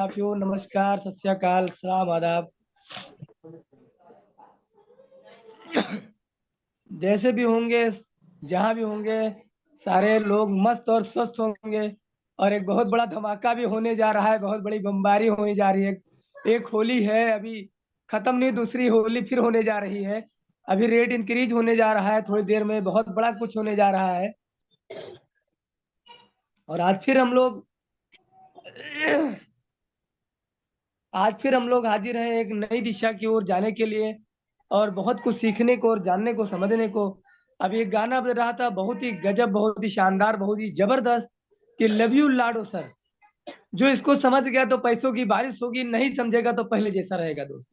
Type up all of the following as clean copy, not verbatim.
साथियों, नमस्कार, सत श्री अकाल, सलाम, आदाब। जैसे भी होंगे, जहाँ भी होंगे, सारे लोग मस्त और स्वस्थ होंगे। और एक बहुत बड़ा धमाका भी होने जा रहा है, बहुत बड़ी बमबारी होने जा रही है। एक होली है, अभी खत्म नहीं, दूसरी होली फिर होने जा रही है। अभी रेट इंक्रीज होने जा रहा है, थोड़ी देर में बहुत बड़ा कुछ होने जा रहा है। और आज फिर हम लोग हाजिर हैं एक नई दिशा की ओर जाने के लिए, और बहुत कुछ सीखने को और जानने को, समझने को। अभी एक गाना बज रहा था, बहुत ही गजब, बहुत ही शानदार, बहुत ही जबरदस्त, कि लव यू लाडो सर। जो इसको समझ गया तो पैसों की बारिश होगी, नहीं समझेगा तो पहले जैसा रहेगा दोस्त।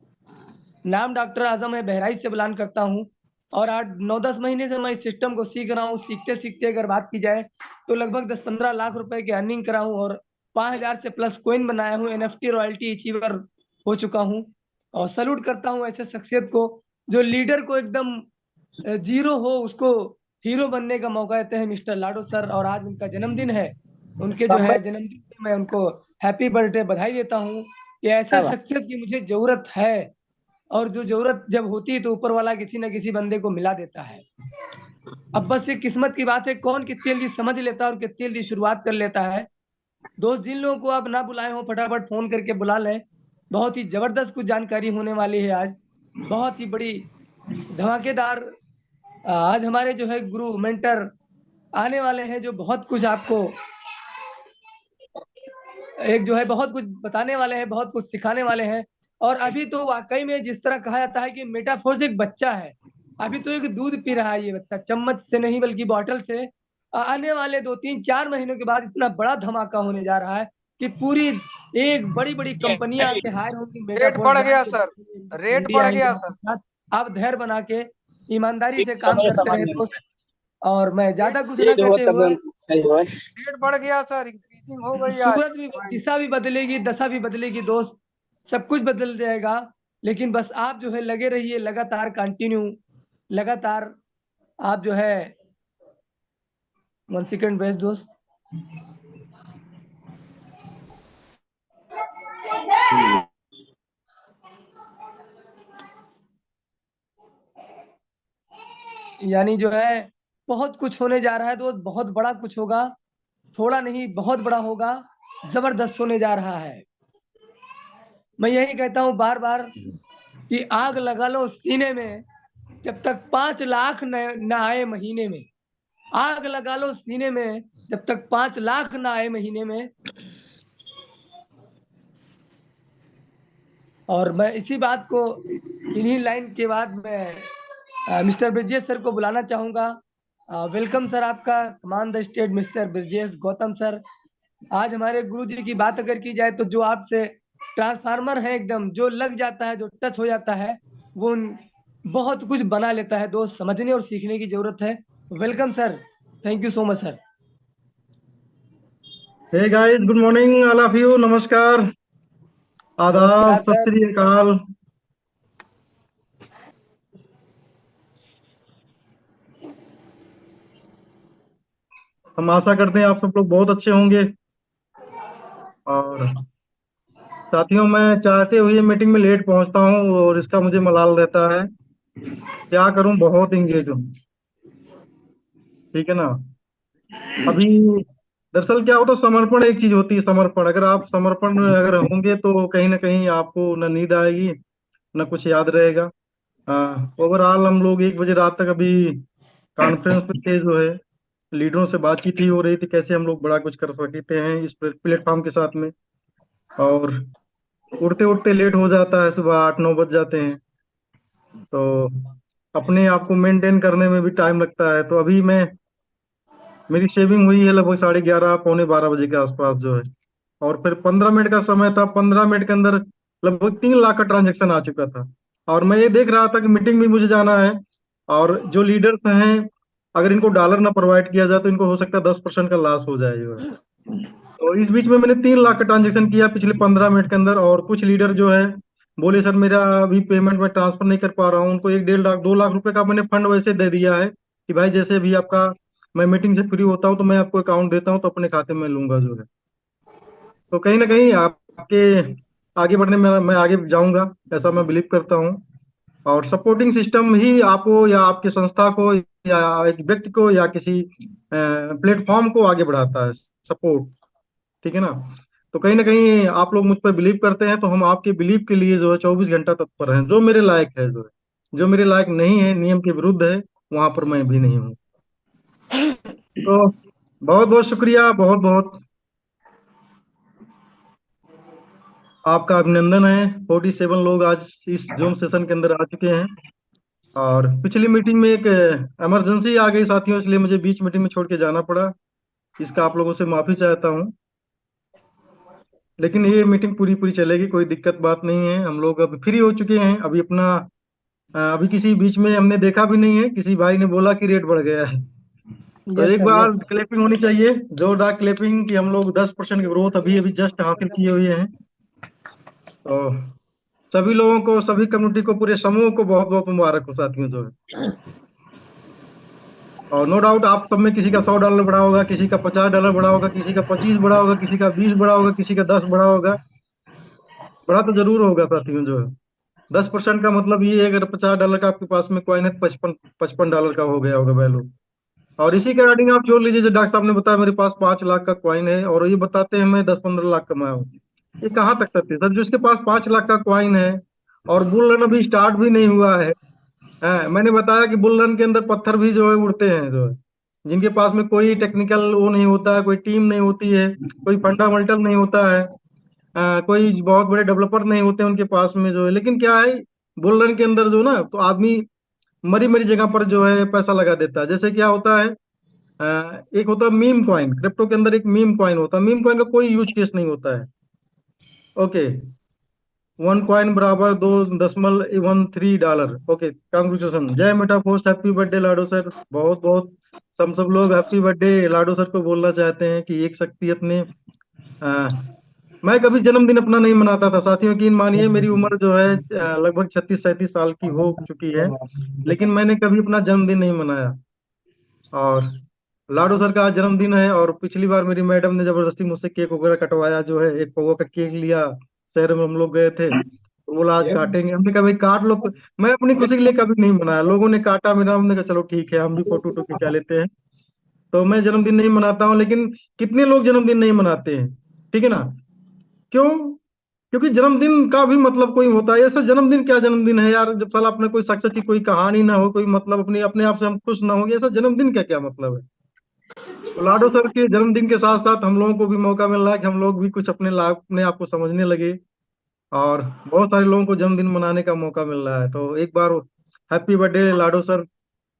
नाम डॉक्टर आजम है, बहराइच से बिलोंग करता हूँ। और 8 9 10 महीने से मैं इस सिस्टम को सीख रहा हूँ। सीखते सीखते अगर बात की जाए तो लगभग 10 15 लाख रुपए की अर्निंग करा हूँ, और 5,000 से प्लस कोइन बनाया हूँ। NFT रॉयल्टी अचीवर हो चुका हूँ। और सल्यूट करता हूँ ऐसे शख्सियत को जो लीडर को एकदम जीरो हो, उसको हीरो बनने का मौका देते हैं, मिस्टर लाडो सर। और आज उनका जन्मदिन है। उनके जो है जन्मदिन पे मैं उनको हैप्पी बर्थडे बधाई देता हूँ, कि ऐसे शख्सियत की मुझे जरूरत है। और जो जरूरत जब होती है तो ऊपर वाला किसी न किसी बंदे को मिला देता है। अब बस ये किस्मत की बात है, कौन कितनी जल्दी समझ लेता है और कितनी जल्दी शुरुआत कर लेता है। दोस्त, जिन लोगों को आप ना बुलाए हो, फटाफट फोन करके बुला लें। बहुत ही जबरदस्त कुछ जानकारी होने वाली है आज। बहुत ही बड़ी धमाकेदार। आज हमारे जो है गुरु मेंटर आने वाले हैं, जो बहुत कुछ आपको एक जो है बहुत कुछ बताने वाले हैं, बहुत कुछ सिखाने वाले हैं। और अभी तो वाकई में जिस तरह कहा जाता है कि मेटाफोर से एक बच्चा है। अभी तो एक दूध पी रहा है ये बच्चा, चम्मच से नहीं बल्कि बॉटल से। आने वाले 2 3 4 महीनों के बाद इतना बड़ा धमाका होने जा रहा है कि पूरी एक बड़ी बड़ी कंपनियां आके हायर होंगी रेट मेटाफोर बढ़ ब्रांड गया के सर। रेट एमडी बढ़ आएंगे गया आपके सर। साथ। आप धैर्य बना के ईमानदारी से काम करते रहे दोस्त। और मैं रेट ज्यादा कुछ ना कहते हुए, रेट बढ़ गया सर, इंक्रीजिंग हो गई आज। सूरत भी, दिशा भी बदलेगी, दशा भी बदलेगी दोस्त। सब कुछ बदल जाएगा। लेकिन बस आप जो है लगे रहिए, लगातार कंटिन्यू, लगातार। आप जो है 1 सेकंड बेस्ट दोस्त। यानी जो है बहुत कुछ होने जा रहा है दोस्त, बहुत बड़ा कुछ होगा। थोड़ा नहीं, बहुत बड़ा होगा। जबरदस्त होने जा रहा है। मैं यही कहता हूँ बार बार कि आग लगा लो सीने में, जब तक 5 लाख न आए महीने में। आग लगा लो सीने में, जब तक 5 लाख ना आए महीने में। और मैं इसी बात को, इन्हीं लाइन के बाद मैं मिस्टर ब्रजेश सर को बुलाना चाहूँगा। वेलकम सर, आपका come on the stage mister Brajesh Gautam sir. आज हमारे गुरु जी की बात अगर की जाए तो जो आपसे ट्रांसफार्मर है, एकदम जो लग जाता है, जो टच हो जाता है, वो बहुत कुछ बना लेता है दोस्त। समझने और सीखने की जरूरत है। Welcome sir. Thank you so much sir. Hey guys, good morning all of you. नमस्कार, आदाब, नमस्कार सत सर। श्री अकाल। हम आशा करते हैं आप सब लोग बहुत अच्छे होंगे। और साथियों, मैं चाहते हुए मीटिंग में लेट पहुंचता हूं और इसका मुझे मलाल रहता है। क्या करूं, बहुत इंगेज हूं। ठीक है ना। अभी दरअसल क्या होता है, समर्पण एक चीज होती है। समर्पण, अगर आप समर्पण अगर होंगे तो कहीं ना कहीं आपको न नींद आएगी, न कुछ याद रहेगा। ओवरऑल हम लोग 1 बजे रात तक अभी कॉन्फ्रेंस पे थे, जो है लीडरों से बातचीत ही हो रही थी, कैसे हम लोग बड़ा कुछ कर सकते हैं इस प्लेटफॉर्म के साथ में। और उड़ते उड़ते लेट हो जाता है, सुबह 8 9 बज जाते हैं। तो अपने आप को मेंटेन करने में भी टाइम लगता है। तो अभी मेरी शेविंग हुई है लगभग 11:30 पौने 12 बजे के आसपास, जो है। और फिर 15 मिनट का समय था, 15 मिनट के अंदर लगभग 3 लाख का ट्रांजेक्शन आ चुका था। और मैं ये देख रहा था कि मीटिंग भी मुझे जाना है, और जो लीडर्स हैं, अगर इनको डॉलर ना प्रोवाइड किया जाए तो इनको हो सकता है 10% का लॉस हो जाए, जो है। तो इस बीच में मैंने 3 लाख का ट्रांजेक्शन किया पिछले 15 मिनट के अंदर। और कुछ लीडर जो है बोले, सर मेरा अभी पेमेंट मैं ट्रांसफर नहीं कर पा रहा हूँ। उनको 1 1.5 लाख 2 लाख रुपए का मैंने फंड वैसे दे दिया है कि भाई जैसे भी आपका, मैं मीटिंग से फ्री होता हूँ तो मैं आपको अकाउंट देता हूँ, तो अपने खाते में लूंगा, जो है। तो कहीं ना कहीं आप आपके आगे बढ़ने में मैं आगे जाऊंगा, ऐसा मैं बिलीव करता हूँ। और सपोर्टिंग सिस्टम ही आपको या आपकी संस्था को या एक व्यक्ति को या किसी प्लेटफॉर्म को आगे बढ़ाता है, सपोर्ट। ठीक है ना? तो कहीं ना कहीं आप लोग मुझ पर बिलीव करते हैं, तो हम आपके बिलीव के लिए जो है 24 घंटा तत्पर हैं। जो मेरे लायक है, जो मेरे लायक नहीं है, नियम के विरुद्ध है, वहां पर मैं भी नहीं हूँ। तो बहुत बहुत शुक्रिया, बहुत बहुत आपका अभिनंदन है। 47 लोग आज इस जूम सेशन के अंदर आ चुके हैं। और पिछली मीटिंग में एक इमरजेंसी आ गई साथियों, इसलिए मुझे बीच मीटिंग में छोड़ के जाना पड़ा। इसका आप लोगों से माफी चाहता हूँ। लेकिन ये मीटिंग पूरी पूरी चलेगी, कोई दिक्कत बात नहीं है। हम लोग अब फ्री हो चुके हैं। अभी अपना अभी किसी बीच में हमने देखा भी नहीं है, किसी भाई ने बोला कि रेट बढ़ गया है। तो यस एक सर, बार यस सर। क्लैपिंग होनी चाहिए, जोरदार क्लैपिंग, कि हम लोग 10% की ग्रोथ अभी अभी जस्ट हासिल किए हुए हैं। तो सभी लोगों को, सभी कम्युनिटी को, पूरे समूह को बहुत बहुत मुबारक हो साथियों जो है। और नो डाउट आप सब में किसी का $100 बढ़ा होगा, किसी का $50 बढ़ा होगा, किसी का 25 बढ़ा होगा, किसी का 20 बढ़ा होगा, किसी का 10 बढ़ा होगा। बढ़ा तो जरूर होगा साथियों जो है। 10% का मतलब ये है, अगर $50 का आपके पास में कॉइन है, तो $55 का हो गया होगा वैल्यू। और इसी के अकॉर्डिंग आप जोड़ लीजिए, जो डॉक्टर साहब ने बताया मेरे पास 5 लाख का कॉइन है और ये बताते हैं मैं 10-15 लाख कमाया हूँ। ये कहाँ तक सत्य है सर? जिसके पास 5 लाख का कॉइन है और बुल रन अभी स्टार्ट भी नहीं हुआ है। मैंने बताया कि बुल रन के अंदर पत्थर भी जो है उड़ते हैं जो है। जिनके पास में कोई टेक्निकल वो नहीं होता है, कोई टीम नहीं होती है, कोई फंडामेंटल नहीं होता है, कोई बहुत बड़े डेवलपर नहीं होते उनके पास में जो है। लेकिन क्या है, बुल रन के अंदर जो ना, तो आदमी मरी मरी जगह पर जो है पैसा लगा देता है। जैसे क्या होता है, एक होता है मीम कॉइन, क्रिप्टो के अंदर एक मीम कॉइन होता है। मीम कॉइन का कोई यूज केस नहीं होता है। ओके, 1 कॉइन बराबर 2.13 डॉलर। ओके, कांग्रेचुलेशन, जय मेटा पोस्ट, हैप्पी बर्थडे लाडो सर। बहुत बहुत सब लोग हैप्पी बर्थडे लाडो सर को बोलना चाहते हैं कि एक शख्सियत ने मैं कभी जन्मदिन अपना नहीं मनाता था साथियों। यकीन मानिए, मेरी उम्र जो है लगभग 36-37 साल की हो चुकी है, लेकिन मैंने कभी अपना जन्मदिन नहीं मनाया। और लाडो सर का आज जन्मदिन है, और पिछली बार मेरी मैडम ने जबरदस्ती मुझसे केक वगैरह कटवाया जो है, एक पौवा का केक लिया। शहर में हम लोग गए थे, तो बोला आज काटेंगे। हमने कहा भाई काट लो। मैं अपनी खुशी के लिए कभी नहीं मनाया, लोगों ने काटा मेरा, हमने कहा चलो ठीक है, हम भी फोटो वोटो खिंचा लेते हैं। तो मैं जन्मदिन नहीं मनाता हूँ, लेकिन कितने लोग जन्मदिन नहीं मनाते हैं? ठीक है ना? क्यों? क्योंकि जन्मदिन का भी मतलब कोई होता है। ऐसा जन्मदिन क्या जन्मदिन है यार, जब साला अपने कोई सक्सेस की कोई कहानी ना हो, कोई मतलब अपने अपने आप से हम खुश ना हो, ऐसा जन्मदिन का क्या मतलब है? तो लाडो सर के जन्मदिन के साथ साथ हम लोगों को भी मौका मिल रहा है कि हम लोग भी कुछ अपने लाभ, अपने आप को समझने लगे। और बहुत सारे लोगों को जन्मदिन मनाने का मौका मिल रहा है। तो एक बार हैप्पी बर्थडे लाडो सर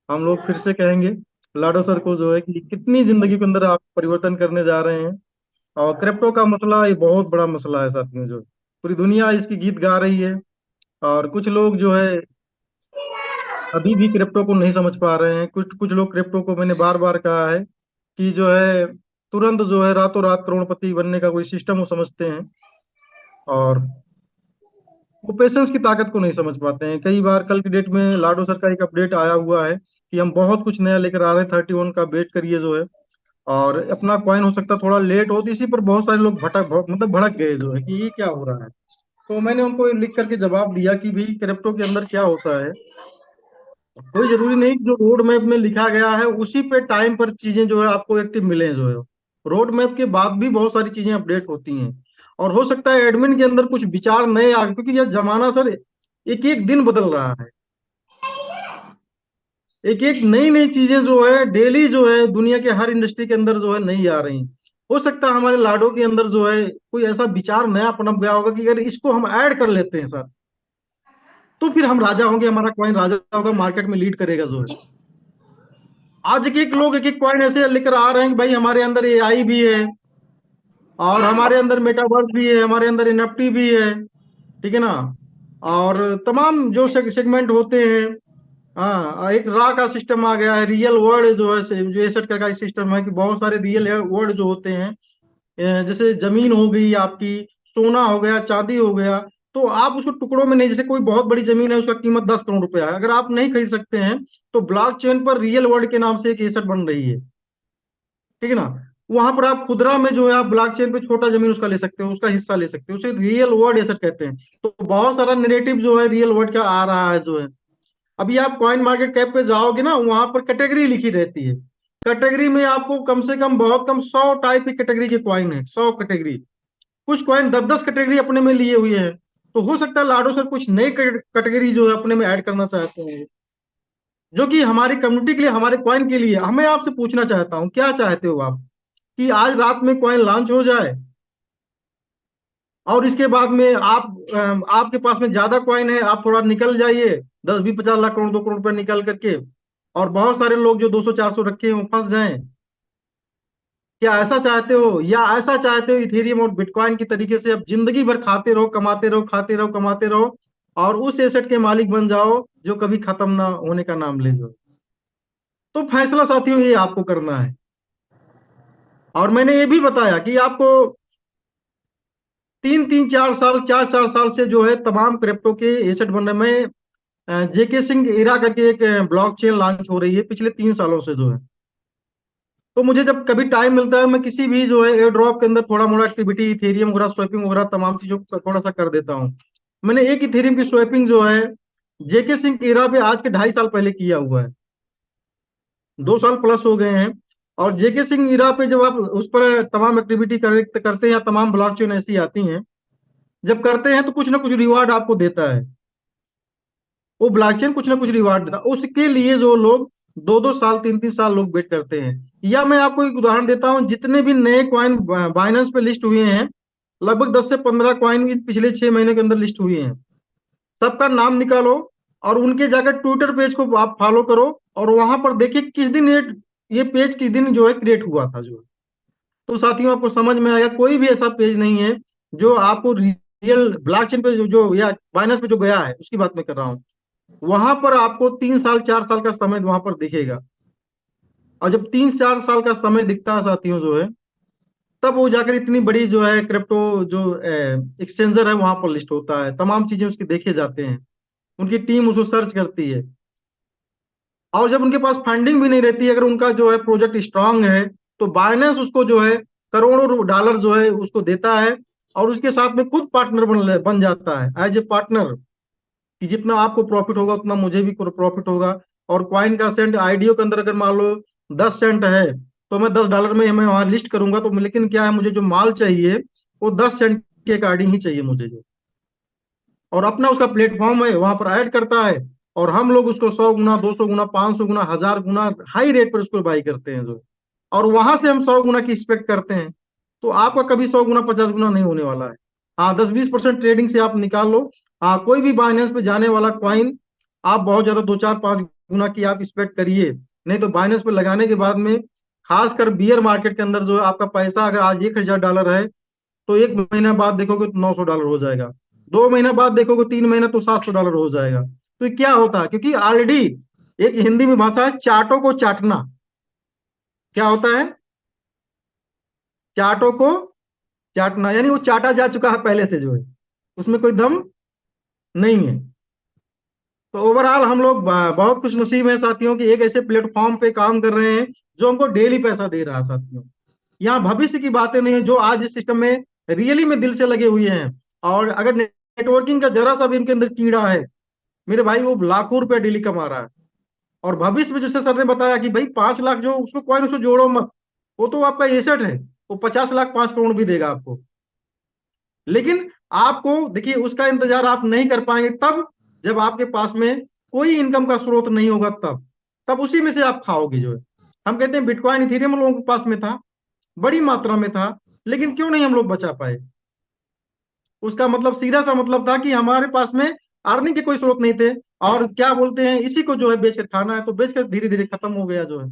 हम लोग फिर से कहेंगे लाडो सर को जो है, कि कितनी जिंदगी के अंदर आप परिवर्तन करने जा रहे हैं। और क्रिप्टो का मसला ये बहुत बड़ा मसला है साथियों, जो पूरी दुनिया इसकी गीत गा रही है। और कुछ लोग जो है अभी भी क्रिप्टो को नहीं समझ पा रहे हैं। कुछ कुछ लोग क्रिप्टो को, मैंने बार बार कहा है कि जो है तुरंत जो है रातों रात करोड़पति बनने का कोई सिस्टम वो समझते हैं, और वो पेशेंस की ताकत को नहीं समझ पाते हैं। कई बार कल की डेट में लाडो सर का एक अपडेट आया हुआ है कि हम बहुत कुछ नया लेकर आ रहे हैं, 31 का वेट करिए जो है। और अपना कॉइन हो सकता है थोड़ा लेट हो, तो इसी पर बहुत सारे लोग मतलब भड़क गए जो है कि ये क्या हो रहा है। तो मैंने उनको लिख करके जवाब दिया कि भाई क्रिप्टो के अंदर क्या होता है, कोई जरूरी नहीं कि जो रोड मैप में लिखा गया है उसी पे टाइम पर चीजें जो है आपको एक्टिव मिले जो है। रोड मैप के बाद भी बहुत सारी चीजें अपडेट होती हैं। और हो सकता है एडमिन के अंदर कुछ विचार नए आ, क्योंकि यह जमाना सर एक एक दिन बदल रहा है। एक एक नई नई चीजें जो है डेली जो है दुनिया के हर इंडस्ट्री के अंदर जो है नहीं आ रही। हो सकता है हमारे लाडो के अंदर जो है कोई ऐसा विचार नया पनप गया होगा कि अगर इसको हम ऐड कर लेते हैं सर, तो फिर हम राजा होंगे, हमारा कॉइन राजा होगा, मार्केट में लीड करेगा जो है। आज के एक लोग एक एक पॉइंट ऐसे लेकर आ रहे हैं कि भाई हमारे अंदर एआई भी है, और हमारे अंदर मेटावर्स भी है, हमारे अंदर एनएफटी भी है। ठीक है ना? और तमाम जो सेगमेंट होते हैं। हाँ, एक रा का सिस्टम आ गया है, रियल वर्ल्ड जो है जो एसेट का सिस्टम है कि बहुत सारे रियल वर्ल्ड जो होते हैं, जैसे जमीन हो गई आपकी, सोना हो गया, चांदी हो गया। तो आप उसको टुकड़ों में नहीं, जैसे कोई बहुत बड़ी जमीन है उसका कीमत 10 करोड़ रुपया है, अगर आप नहीं खरीद सकते हैं तो ब्लॉकचेन पर रियल वर्ल्ड के नाम से एक एसेट बन रही है। ठीक है ना? वहां पर आप खुदरा में जो है आप ब्लॉकचेन पे छोटा जमीन उसका ले सकते हो, उसका हिस्सा ले सकते हो, उसे रियल वर्ल्ड एसेट कहते हैं। तो बहुत सारा नेरेटिव जो है रियल वर्ल्ड का आ रहा है जो है। अभी आप कॉइन मार्केट कैप पे जाओगे ना, वहां पर कैटेगरी लिखी रहती है। कैटेगरी में आपको कम से कम बहुत कम 100 टाइप की कैटेगरी के कॉइन है, 100 कैटेगरी। कुछ कॉइन 10-10 कैटेगरी अपने में लिए हुए हैं। तो हो सकता है लाडो सर कुछ नई कैटेगरी जो है अपने में ऐड करना चाहते हैं, जो कि हमारी कम्युनिटी के लिए, हमारे कॉइन के लिए। हमें आपसे पूछना चाहता हूँ, क्या चाहते हो आप कि आज रात में कॉइन लॉन्च हो जाए और इसके बाद में आपके पास में ज्यादा कॉइन है, आप थोड़ा निकल जाइए 10-20-50 लाख करोड़ 2 करोड़ रुपए निकल करके, और बहुत सारे लोग जो 200-400 रखे हैं फंस जाएं? क्या ऐसा चाहते हो, या ऐसा चाहते हो इथेरियम और बिटकॉइन की तरीके से अब जिंदगी भर खाते रहो, कमाते रहो, खाते रहो, कमाते रहो, और उस एसेट के मालिक बन जाओ जो कभी खत्म ना होने का नाम ले जो? तो फैसला साथियों ये आपको करना है। और मैंने ये भी बताया कि आपको 3-3 4 साल 4-4 साल से जो है तमाम क्रिप्टो के एसेट बन रहे। मैं जेके सिंह इरा करके एक ब्लॉकचेन लॉन्च हो रही है पिछले 3 सालों से जो है। तो मुझे जब कभी टाइम मिलता है, मैं किसी भी जो है एयर ड्रॉप के अंदर थोड़ा मोड़ा एक्टिविटी इथेरियम वगैरह स्वैपिंग वगैरह तमाम चीजों को थोड़ा सा कर देता हूँ। मैंने एक इथेरियम की स्वैपिंग जो है जेके सिंह इरा पे आज के 2.5 साल पहले किया हुआ है, 2 साल प्लस हो गए हैं। और जेके सिंह इरा पे जब आप उस पर तमाम एक्टिविटी करते हैं या तमाम ब्लॉकचेन ऐसी आती हैं, जब करते हैं तो कुछ ना कुछ रिवार्ड आपको देता है। वो ब्लॉकचेन कुछ ना कुछ रिवार्ड देता है, उसके लिए जो लोग 2-2 साल 3-3 साल लोग वेट करते हैं। या मैं आपको एक उदाहरण देता हूं, जितने भी नए कॉइन बाइनेंस पे लिस्ट हुए हैं, लगभग 10 से 15 कॉइन पिछले 6 महीने के अंदर लिस्ट हुए हैं। सबका नाम निकालो और उनके जाकर ट्विटर पेज को आप फॉलो करो, और वहां पर देखिए किस दिन ये पेज किस दिन जो है क्रिएट हुआ था जो। तो साथियों आपको समझ में आएगा, कोई भी ऐसा पेज नहीं है जो आपको रियल ब्लॉकचेन पे या बाइनेंस पे जो गया है उसकी बात मैं कर रहा हूँ। वहां पर आपको 3 साल 4 साल का समय वहां पर दिखेगा। और जब 3-4 साल का समय दिखता है साथियों जो है, तब वो जाकर इतनी बड़ी जो है क्रिप्टो जो एक्सचेंजर है वहां पर लिस्ट होता है, तमाम चीजें उसके देखे जाते हैं, उनकी टीम उसको सर्च करती है। और जब उनके पास फंडिंग भी नहीं रहती, अगर उनका जो है प्रोजेक्ट स्ट्रांग है, तो बाइनेंस उसको जो है करोड़ों डॉलर जो है उसको देता है, और उसके साथ में खुद पार्टनर बन जाता है एज ए पार्टनर, कि जितना आपको प्रॉफिट होगा उतना मुझे भी प्रॉफिट होगा। और कॉइन का सेंट आईडीओ के अंदर अगर मान लो 10 सेंट है, तो मैं $10 में मैं वहां लिस्ट करूंगा, तो लेकिन क्या है, मुझे जो माल चाहिए वो 10 सेंट के अकॉर्डिंग ही चाहिए मुझे जो। और अपना उसका प्लेटफॉर्म है वहां पर ऐड करता है, और हम लोग उसको 100 गुना 200 गुना 500 गुना 1000 गुना हाई रेट पर उसको बाई करते हैं जो। और वहां से हम 100 गुना की एक्सपेक्ट करते हैं। तो आपका कभी 100 गुना 50 गुना नहीं होने वाला है। हाँ, 10-20% ट्रेडिंग से आप निकाल लो। हाँ, कोई भी बाइनेंस पे जाने वाला कॉइन आप बहुत ज्यादा 2-4-5 गुना की आप एक्सपेक्ट करिए। नहीं तो बाइनेंस पे लगाने के बाद में, खासकर बियर मार्केट के अंदर जो है, आपका पैसा अगर आज $1000 है, तो 1 महीना बाद देखोगे तो $900 हो जाएगा, 2 महीना बाद देखोगे 3 महीना तो $700 हो जाएगा। तो ये क्या होता है, क्योंकि ऑलरेडी एक हिंदी में भाषा है चाटों को चाटना। क्या होता है? चाटों को चाटना, यानी वो चाटा जा चुका है पहले से जो है, उसमें कोई दम नहीं है। तो ओवरऑल हम लोग बहुत खुश नसीब है साथियों कि एक ऐसे प्लेटफॉर्म पे काम कर रहे हैं जो हमको डेली पैसा दे रहा है साथियों। यहाँ भविष्य की बातें नहीं है, जो आज इस सिस्टम में रियली में दिल से लगे हुए हैं। और अगर नेटवर्किंग का जरा सा भी इनके अंदर कीड़ा है, मेरे भाई, वो लाखों रुपया डेली कमा रहा है। और भविष्य में जैसे सर ने बताया कि भाई 5 लाख जो उसको कॉइन उसको जोड़ो मत, वो तो आपका एसेट है, वो 50 लाख 5 करोड़ भी देगा आपको। लेकिन आपको देखिए उसका इंतजार आप नहीं कर पाएंगे तब, जब आपके पास में कोई इनकम का स्रोत नहीं होगा, तब तब उसी में से आप खाओगे जो है। हम कहते हैं बिटकॉइन इथेरियम लोगों के पास में था, बड़ी मात्रा में था, लेकिन क्यों नहीं हम लोग बचा पाए? उसका मतलब सीधा सा मतलब था कि हमारे पास में अर्निंग के कोई स्रोत नहीं थे, और क्या बोलते हैं, इसी को जो है बेच कर खाना है, तो बेच कर धीरे धीरे खत्म हो गया जो है।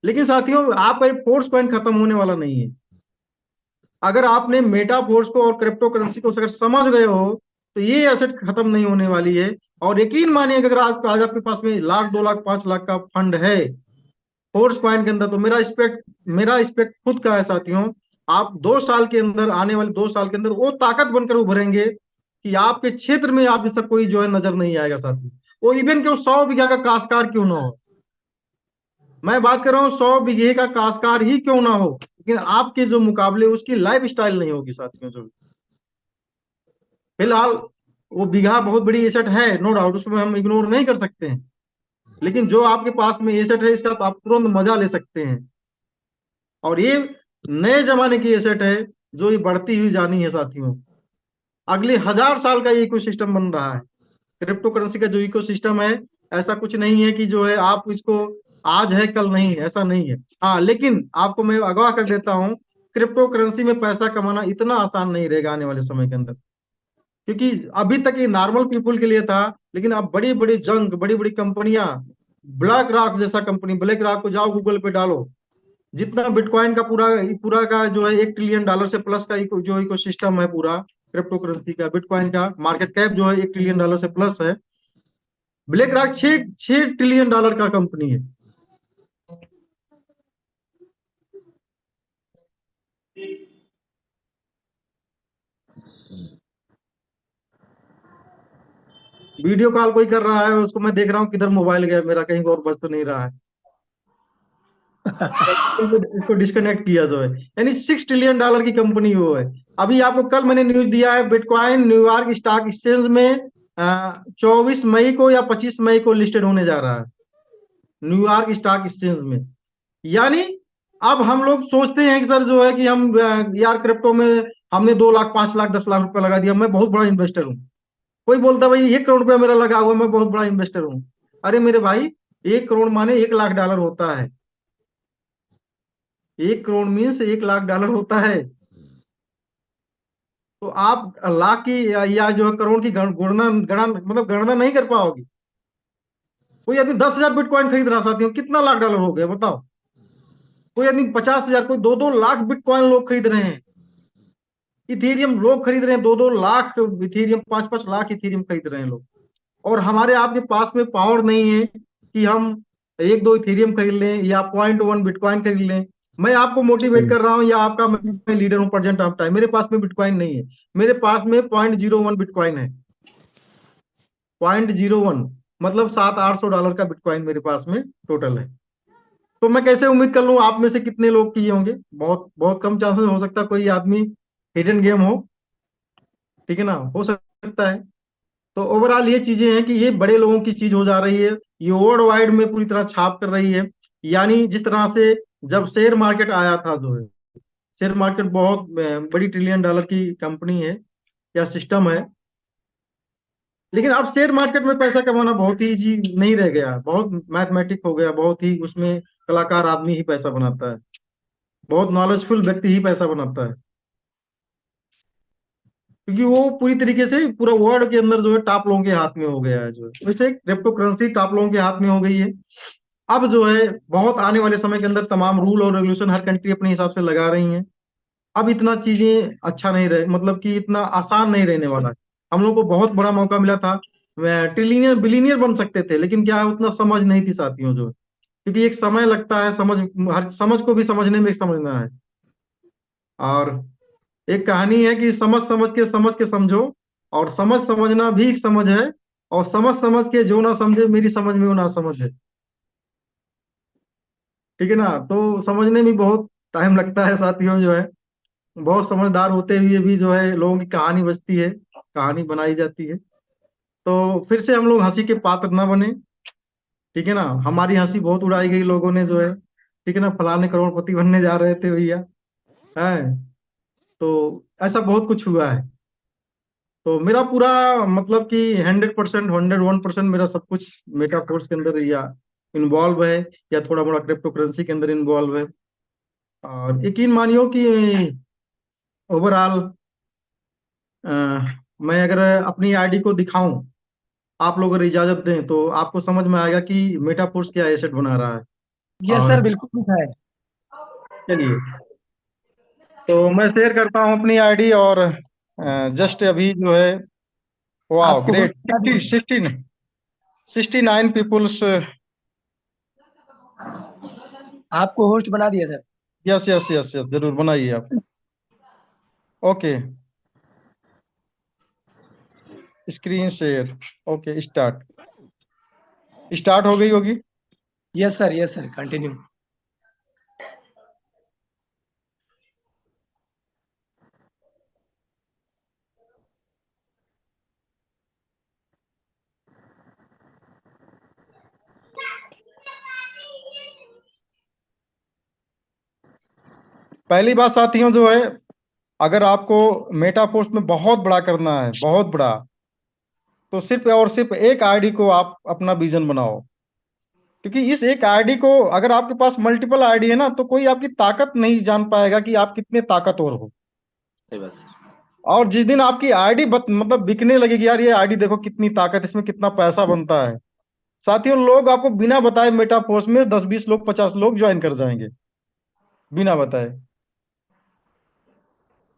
लेकिन साथियों, आपका फोर्स कॉइन खत्म होने वाला नहीं है। अगर आपने मेटाफोर्स को और क्रिप्टो करेंसी को अगर समझ गए हो, तो ये एसेट खत्म नहीं होने वाली है। और यकीन मानिए अगर आज आपके पास में 1 लाख 2 लाख 5 लाख का फंड है फोर्स कॉइन के अंदर, तो मेरा एक्सपेक्ट खुद का है साथियों, आप 2 साल के अंदर, आने वाले 2 साल के अंदर वो ताकत बनकर उभरेंगे कि आपके क्षेत्र में आप जैसा कोई जो है नजर नहीं आएगा साथी। वो इवन के 100 बीघा का काश्तकार क्यों ना हो, मैं बात कर रहा हूँ 100 बीघे का काश्तकार ही क्यों ना हो, लेकिन आपके जो मुकाबले उसकी लाइफ स्टाइल नहीं होगी साथियों। जो फिलहाल वो बीघा बहुत बड़ी एसेट है, नो डाउट, उसमें हम इग्नोर नहीं कर सकते हैं, लेकिन जो आपके पास में एसेट है इसका तो आप तुरंत मजा ले सकते हैं। और ये नए जमाने की एसेट है जो ये बढ़ती हुई जानी है साथियों। अगले 1000 साल का इकोसिस्टम बन रहा है क्रिप्टो करेंसी का। जो इकोसिस्टम है ऐसा कुछ नहीं है कि जो है आप इसको आज है कल नहीं है, ऐसा नहीं है। हाँ, लेकिन आपको मैं अगवा कर देता हूँ, क्रिप्टो करेंसी में पैसा कमाना इतना आसान नहीं रहेगा आने वाले समय के अंदर, क्योंकि अभी तक ये नॉर्मल पीपुल के लिए था, लेकिन अब बड़ी बड़ी जंग, बड़ी बड़ी कंपनियां, ब्लैक रॉक जैसा कंपनी, ब्लैक रॉक को जाओ गूगल पे डालो, जितना बिटकॉइन का पूरा पूरा का जो है $1 ट्रिलियन से प्लस का जो इकोसिस्टम है पूरा क्रिप्टो करेंसी का, बिटकॉइन का मार्केट कैप जो है $1 ट्रिलियन से प्लस है। ब्लैक रॉक 6 ट्रिलियन का कंपनी है। वीडियो कॉल कोई कर रहा है, उसको मैं देख रहा हूँ किधर मोबाइल गया मेरा, कहीं और बज तो नहीं रहा है। इसको डिस्कनेक्ट किया जो है, यानी $6 ट्रिलियन की कंपनी वो है। अभी आपको कल मैंने न्यूज दिया है, बिटकॉइन न्यूयॉर्क स्टॉक एक्सचेंज में 24 मई को या 25 मई को लिस्टेड होने जा रहा है, न्यूयॉर्क स्टॉक एक्सचेंज में। यानी अब हम लोग सोचते हैं कि सर जो है कि हम यार क्रिप्टो में हमने 2 लाख 5 लाख 10 लाख रुपया लगा दिया, मैं बहुत बड़ा इन्वेस्टर हूँ। कोई बोलता भाई 1 करोड़ रुपया मेरा लगा हुआ, मैं बहुत बड़ा इन्वेस्टर हूँ। अरे मेरे भाई, 1 करोड़ माने $1 लाख होता है। 1 करोड़ मीन्स $1 लाख होता है। तो आप लाख की या जो है करोड़ की गणना नहीं कर पाओगे। कोई आदमी 10,000 बिटकॉइन खरीद रहा साथियों, कितना $1 लाख हो गया बताओ। कोई आदमी 50,000, कोई 2-2 लाख बिटकॉइन लोग खरीद रहे हैं। इथेरियम लोग खरीद रहे हैं, 2-2 लाख इथेरियम, 5-5 लाख इथेरियम खरीद रहे हैं लोग। और हमारे आपके पास में पावर नहीं है कि हम 1-2 इथेरियम खरीद लें या 0.1 बिटकॉइन खरीद लें। मैं आपको मोटिवेट कर रहा हूं, या आपका मैं लीडर हूं प्रेजेंट ऑफ टाइम, मेरे पास में बिटकॉइन नहीं है। मेरे पास में 0.01 बिटकॉइन है। 0.01 मतलब $700-800 का बिटकॉइन मेरे पास में टोटल है। तो मैं कैसे उम्मीद कर लूं आप में से कितने लोग किए होंगे? बहुत बहुत कम चांसेस हो सकता है कोई आदमी हिडन गेम हो, ठीक है ना, हो सकता है। तो ओवरऑल ये चीजें हैं कि ये बड़े लोगों की चीज हो जा रही है, ये वर्ल्ड वाइड में पूरी तरह छाप कर रही है। यानी जिस तरह से जब शेयर मार्केट आया था, जो है शेयर मार्केट बहुत बड़ी $1 ट्रिलियन की कंपनी है या सिस्टम है, लेकिन अब शेयर मार्केट में पैसा कमाना बहुत ही इजी नहीं रह गया, बहुत मैथमेटिक हो गया, बहुत ही उसमें कलाकार आदमी ही पैसा बनाता है, बहुत नॉलेजफुल व्यक्ति ही पैसा बनाता है, क्योंकि वो पूरी तरीके से पूरा वर्ल्ड के अंदर जो है टॉप लोगों के हाथ में हो गया है। जो है वैसे क्रिप्टो करेंसी टॉप लोगों के हाथ में हो गई है। अब जो है बहुत आने वाले समय के अंदर तमाम रूल और रेगुलेशन हर कंट्री अपने हिसाब से लगा रही है। अब इतना चीजें अच्छा नहीं रहे, मतलब कि इतना आसान नहीं रहने वाला है। हम लोग को बहुत बड़ा मौका मिला था, ट्रिलियनियर बिलियनियर बन सकते थे, लेकिन क्या है उतना समझ नहीं थी साथियों। जो है क्योंकि एक समय लगता है, हर समझ को भी समझने में एक समझना है। और एक कहानी है कि समझ के समझो, और समझ समझना भी एक समझ है, और समझ समझ के जो ना समझे मेरी समझ में वो ना समझ है, ठीक है ना। तो समझने में बहुत टाइम लगता है साथियों। जो है बहुत समझदार होते हुए भी जो है लोगों की कहानी बचती है, कहानी बनाई जाती है। तो फिर से हम लोग हंसी के पात्र ना बने, ठीक है ना। हमारी हंसी बहुत उड़ाई गई लोगों ने, जो है ठीक है ना, फलाने करोड़पति बनने जा रहे थे भैया, है। तो ऐसा बहुत कुछ हुआ है। तो मेरा पूरा मतलब कि 100%, 101% मेरा सब कुछ मेटाफोर्स के अंदर या इन्वॉल्व है, या थोड़ा मोड़ा क्रिप्टो करेंसी के अंदर इन्वॉल्व है। और यकीन मानियो कि ओवरऑल मैं अगर अपनी आईडी को दिखाऊं, आप लोग अगर इजाजत दें, तो आपको समझ में आएगा कि मेटाफोर्स क्या एसेट बना रहा है। यस और सर, बिल्कुल दिखा है। चलिए, तो मैं शेयर करता हूं अपनी आईडी, और जस्ट अभी जो है, वाह आपको ग्रेट, बता दें, 69 पीपुल्स। आपको होस्ट बना दिया sir. Yes yes yes yes, जरूर बनाइए आप। Okay, screen share, okay, start start हो गई होगी। Yes sir, continue. पहली बात साथियों जो है, अगर आपको मेटाफोर्स में बहुत बड़ा करना है, बहुत बड़ा, तो सिर्फ और सिर्फ एक आईडी को आप अपना विजन बनाओ। क्योंकि इस एक आईडी को, अगर आपके पास मल्टीपल आईडी है ना, तो कोई आपकी ताकत नहीं जान पाएगा कि आप कितने ताकतवर हो। सही बात सर। और जिस दिन आपकी आईडी मतलब बिकने लगेगी, यार ये आईडी देखो कितनी ताकत, इसमें कितना पैसा बनता है, साथियों लोग आपको बिना बताए मेटाफोर्स में 10 20 लोग 50 लोग ज्वाइन कर जाएंगे बिना बताए।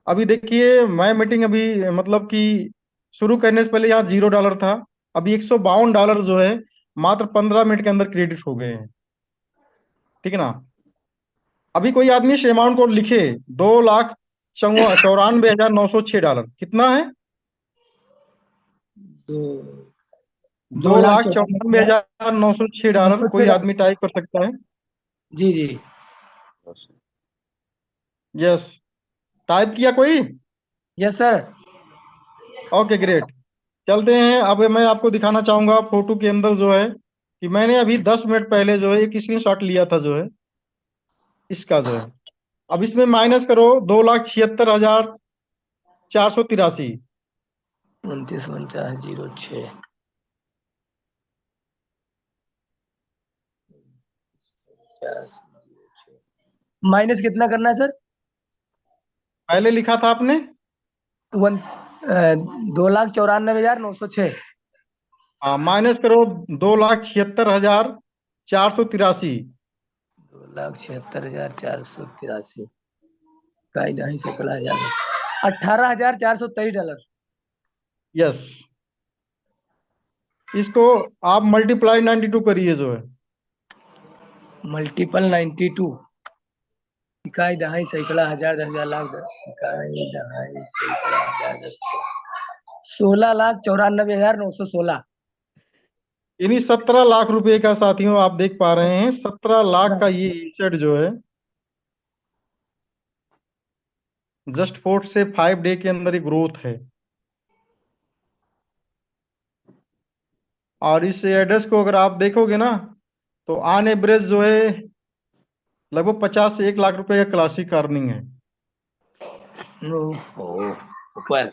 अभी देखिए मैं मीटिंग अभी मतलब कि शुरू करने से पहले यहाँ $0 था, अभी $152 जो है मात्र 15 मिनट के अंदर क्रेडिट हो गए हैं। ठीक है ना। अभी कोई आदमी इस अमाउंट को लिखे, $2,94,906 कितना है? दो दो दो लाख लाख चौरानवे 54,000 हजार नौ सौ छह नौ डॉलर सौ छह कोई डॉलर आदमी टाइप कर सकता है? जी जी। यस, टाइप किया कोई? Yes sir. Okay great. चलते हैं। अब मैं आपको दिखाना चाहूंगा फोटो के अंदर जो है कि मैंने अभी 10 मिनट पहले जो है एक स्क्रीनशॉट लिया था जो है इसका जो है। अब इसमें माइनस करो 2,76,483। 29,49,06 माइनस कितना करना है सर? पहले लिखा था आपने? 2,94,906। हाँ, माइनस करो 2,76,483। 2,76,483 का इधर से पड़ा हजार $18,423। यस, इसको आप मल्टीप्लाई 92 करिए जो है। मल्टीपल 92। इकाई दहाई सैकड़ा हजार 10,000 लाख इकाई दहाई सैकड़ा हजार 10 16,94,916। यानी 17 लाख रुपए का साथियों आप देख पा रहे हैं, 17 लाख का ये एसेट जो है जस्ट 4 से 5 डे के अंदर ही ग्रोथ है। और इस एड्रेस को अगर आप देखोगे ना, तो ऑन एवरेज जो है लगभग 50 से 1 लाख रुपए का क्लासिक अर्निंग है। ओह सुपर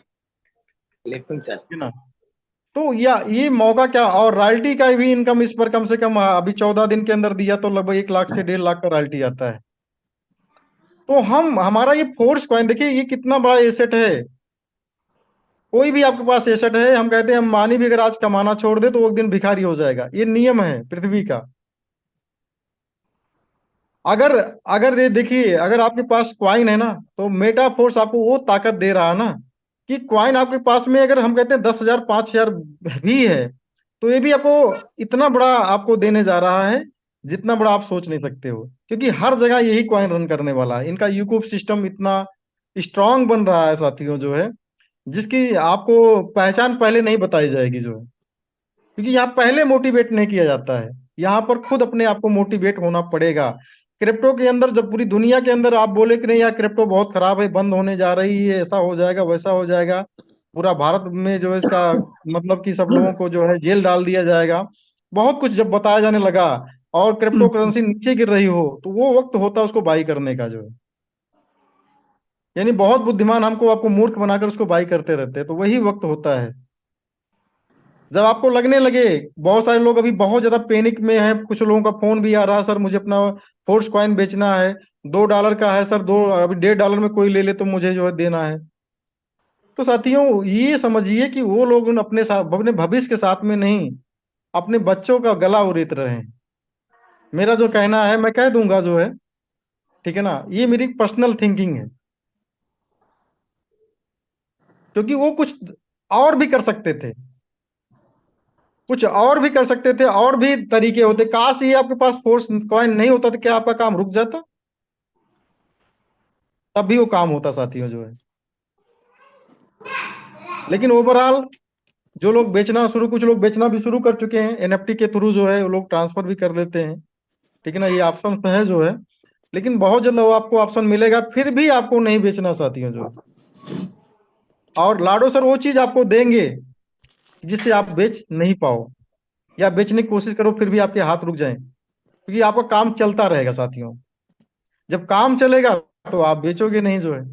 लेकिन सर। है ना। तो ये मौका क्या, और रॉयल्टी का भी इनकम इस पर कम से कम अभी 14 दिन के अंदर दिया तो लगभग 1 लाख से 1.5 लाख का रॉयल्टी आता है। तो हम हमारा ये फोर्स कॉइन देखिए ये कितना बड़ा एसेट है। कोई भी आपके पास एसेट है, हम कहते हैं अंबानी भी अगर आज कमाना छोड़ दे तो वो एक दिन भिखारी हो जाएगा, ये नियम है पृथ्वी का। अगर अगर ये देखिए, अगर आपके पास क्वाइन है ना, तो मेटा फोर्स आपको वो ताकत दे रहा है ना कि क्वाइन आपके पास में अगर हम कहते हैं 10,000 5,000 भी है, तो ये भी आपको इतना बड़ा आपको देने जा रहा है जितना बड़ा आप सोच नहीं सकते हो। क्योंकि हर जगह यही क्वाइन रन करने वाला है, इनका यूकोप सिस्टम इतना स्ट्रांग बन रहा है साथियों जो है, जिसकी आपको पहचान पहले नहीं बताई जाएगी जो है। क्योंकि यहाँ पहले मोटिवेट नहीं किया जाता है, यहाँ पर खुद अपने आप को मोटिवेट होना पड़ेगा। क्रिप्टो के अंदर जब पूरी दुनिया के अंदर आप बोले कि नहीं यार क्रिप्टो बहुत खराब है, बंद होने जा रही है, ऐसा हो जाएगा वैसा हो जाएगा, पूरा भारत में जो है इसका मतलब कि सब लोगों को जो है जेल डाल दिया जाएगा, बहुत कुछ जब बताया जाने लगा और क्रिप्टो करेंसी नीचे गिर रही हो, तो वो वक्त होता है उसको बाई करने का जो है। यानी बहुत बुद्धिमान हमको आपको मूर्ख बनाकर उसको बाई करते रहते हैं, तो वही वक्त होता है जब आपको लगने लगे। बहुत सारे लोग अभी बहुत ज्यादा पैनिक में हैं, कुछ लोगों का फोन भी आ रहा है, सर मुझे अपना फोर्स कॉइन बेचना है, $2 का है सर, दो अभी $1.5 में कोई ले ले तो मुझे जो है देना है। तो साथियों ये समझिए कि वो लोग अपने साथ अपने भविष्य के साथ में नहीं, अपने बच्चों का गला उरेत रहे हैं। मेरा जो कहना है मैं कह दूंगा जो है, ठीक है ना, ये मेरी पर्सनल थिंकिंग है। क्योंकि वो कुछ और भी कर सकते थे, कुछ और भी कर सकते थे, और भी तरीके होते। काश ये आपके पास फोर्स कॉइन नहीं होता तो क्या आपका काम रुक जाता? तब भी वो काम होता साथियों जो है। लेकिन ओवरऑल जो लोग बेचना शुरू, कुछ लोग बेचना भी शुरू कर चुके हैं एनएफटी के थ्रू जो है, वो लोग ट्रांसफर भी कर देते हैं। ठीक है ना, ये ऑप्शन है जो है। लेकिन बहुत जल्द वो आपको ऑप्शन मिलेगा, फिर भी आपको नहीं बेचना साथियों जो है। और लाडो सर वो चीज आपको देंगे जिससे आप बेच नहीं पाओ, या बेचने की कोशिश करो फिर भी आपके हाथ रुक जाएं, क्योंकि आपका काम चलता रहेगा साथियों। जब काम चलेगा तो आप बेचोगे नहीं जो है।